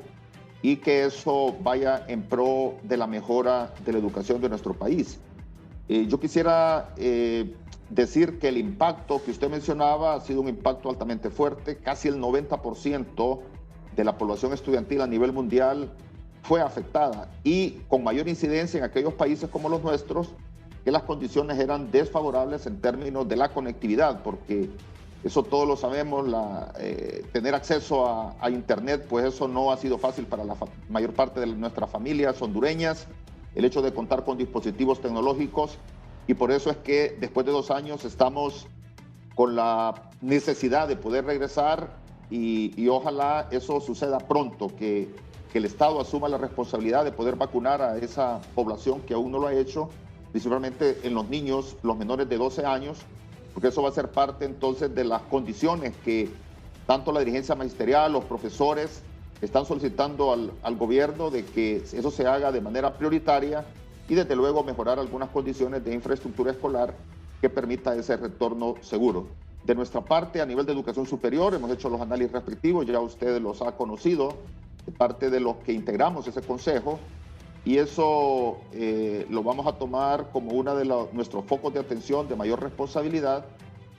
y que eso vaya en pro de la mejora de la educación de nuestro país. Yo quisiera decir que el impacto que usted mencionaba ha sido un impacto altamente fuerte. Casi el 90% de la población estudiantil a nivel mundial fue afectada y con mayor incidencia en aquellos países como los nuestros, que las condiciones eran desfavorables en términos de la conectividad, porque eso todos lo sabemos, tener acceso a Internet, pues eso no ha sido fácil para la mayor parte de nuestras familias hondureñas, el hecho de contar con dispositivos tecnológicos, y por eso es que después de 2 años estamos con la necesidad de poder regresar y ojalá eso suceda pronto, que el Estado asuma la responsabilidad de poder vacunar a esa población que aún no lo ha hecho, principalmente en los niños, los menores de 12 años, porque eso va a ser parte entonces de las condiciones que tanto la dirigencia magisterial, los profesores están solicitando al gobierno de que eso se haga de manera prioritaria y desde luego mejorar algunas condiciones de infraestructura escolar que permita ese retorno seguro. De nuestra parte, a nivel de educación superior, hemos hecho los análisis respectivos, ya usted los ha conocido, de parte de los que integramos ese consejo, y eso lo vamos a tomar como uno de nuestros focos de atención de mayor responsabilidad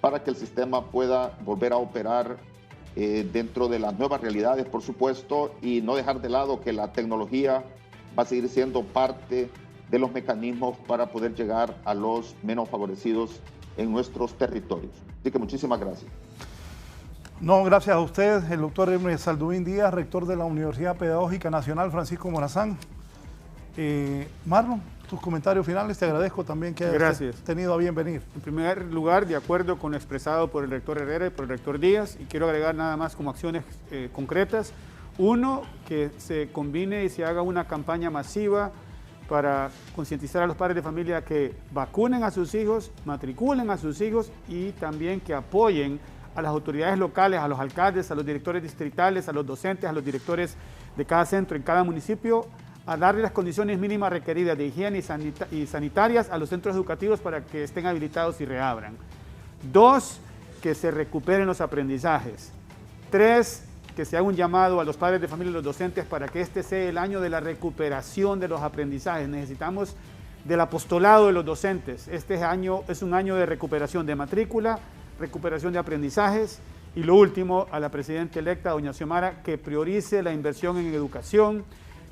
para que el sistema pueda volver a operar dentro de las nuevas realidades, por supuesto, y no dejar de lado que la tecnología va a seguir siendo parte de los mecanismos para poder llegar a los menos favorecidos en nuestros territorios. Así que muchísimas gracias. No, gracias a usted, el doctor Hermes Alduín Díaz, rector de la Universidad Pedagógica Nacional Francisco Morazán. Marlon, tus comentarios finales, te agradezco también que hayas tenido a bien venir. En primer lugar, de acuerdo con lo expresado por el rector Herrera y por el rector Díaz, y quiero agregar nada más como acciones concretas. Uno, que se combine y se haga una campaña masiva para concientizar a los padres de familia que vacunen a sus hijos, matriculen a sus hijos y también que apoyen a las autoridades locales, a los alcaldes, a los directores distritales, a los docentes, a los directores de cada centro en cada municipio, a darle las condiciones mínimas requeridas de higiene y sanitarias a los centros educativos para que estén habilitados y reabran. 2, que se recuperen los aprendizajes. 3, que se haga un llamado a los padres de familia y los docentes para que este sea el año de la recuperación de los aprendizajes. Necesitamos del apostolado de los docentes. Este año es un año de recuperación de matrícula, recuperación de aprendizajes, y lo último, a la presidenta electa, doña Xiomara, que priorice la inversión en educación,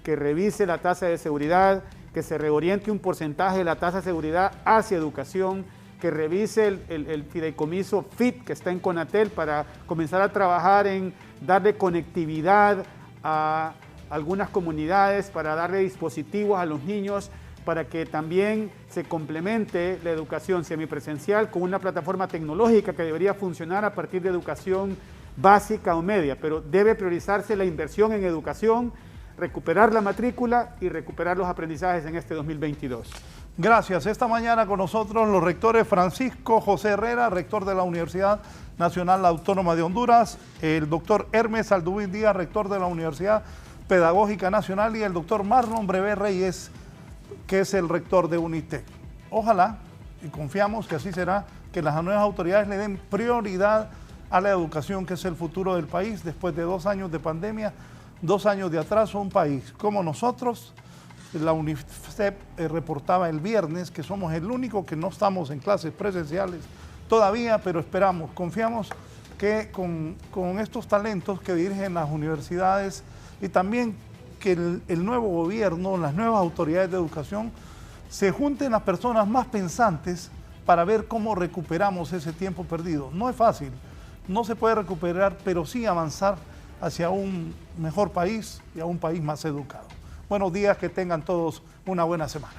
que revise la tasa de seguridad, que se reoriente un porcentaje de la tasa de seguridad hacia educación, que revise el fideicomiso FIT que está en Conatel para comenzar a trabajar en darle conectividad a algunas comunidades, para darle dispositivos a los niños, para que también se complemente la educación semipresencial con una plataforma tecnológica que debería funcionar a partir de educación básica o media, pero debe priorizarse la inversión en educación, recuperar la matrícula y recuperar los aprendizajes en este 2022. Gracias. Esta mañana con nosotros los rectores Francisco José Herrera, rector de la Universidad Nacional Autónoma de Honduras, el doctor Hermes Alduín Díaz, rector de la Universidad Pedagógica Nacional, y el doctor Marlon Brevé Reyes, que es el rector de UNITEC. Ojalá, y confiamos que así será, que las nuevas autoridades le den prioridad a la educación, que es el futuro del país, después de 2 años de pandemia, 2 años de atraso. Un país como nosotros, la UNICEF reportaba el viernes que somos el único que no estamos en clases presenciales todavía, pero esperamos, confiamos que con estos talentos que dirigen las universidades y también que el nuevo gobierno, las nuevas autoridades de educación, se junten las personas más pensantes para ver cómo recuperamos ese tiempo perdido. No es fácil, no se puede recuperar, pero sí avanzar hacia un mejor país y a un país más educado. Buenos días, que tengan todos una buena semana.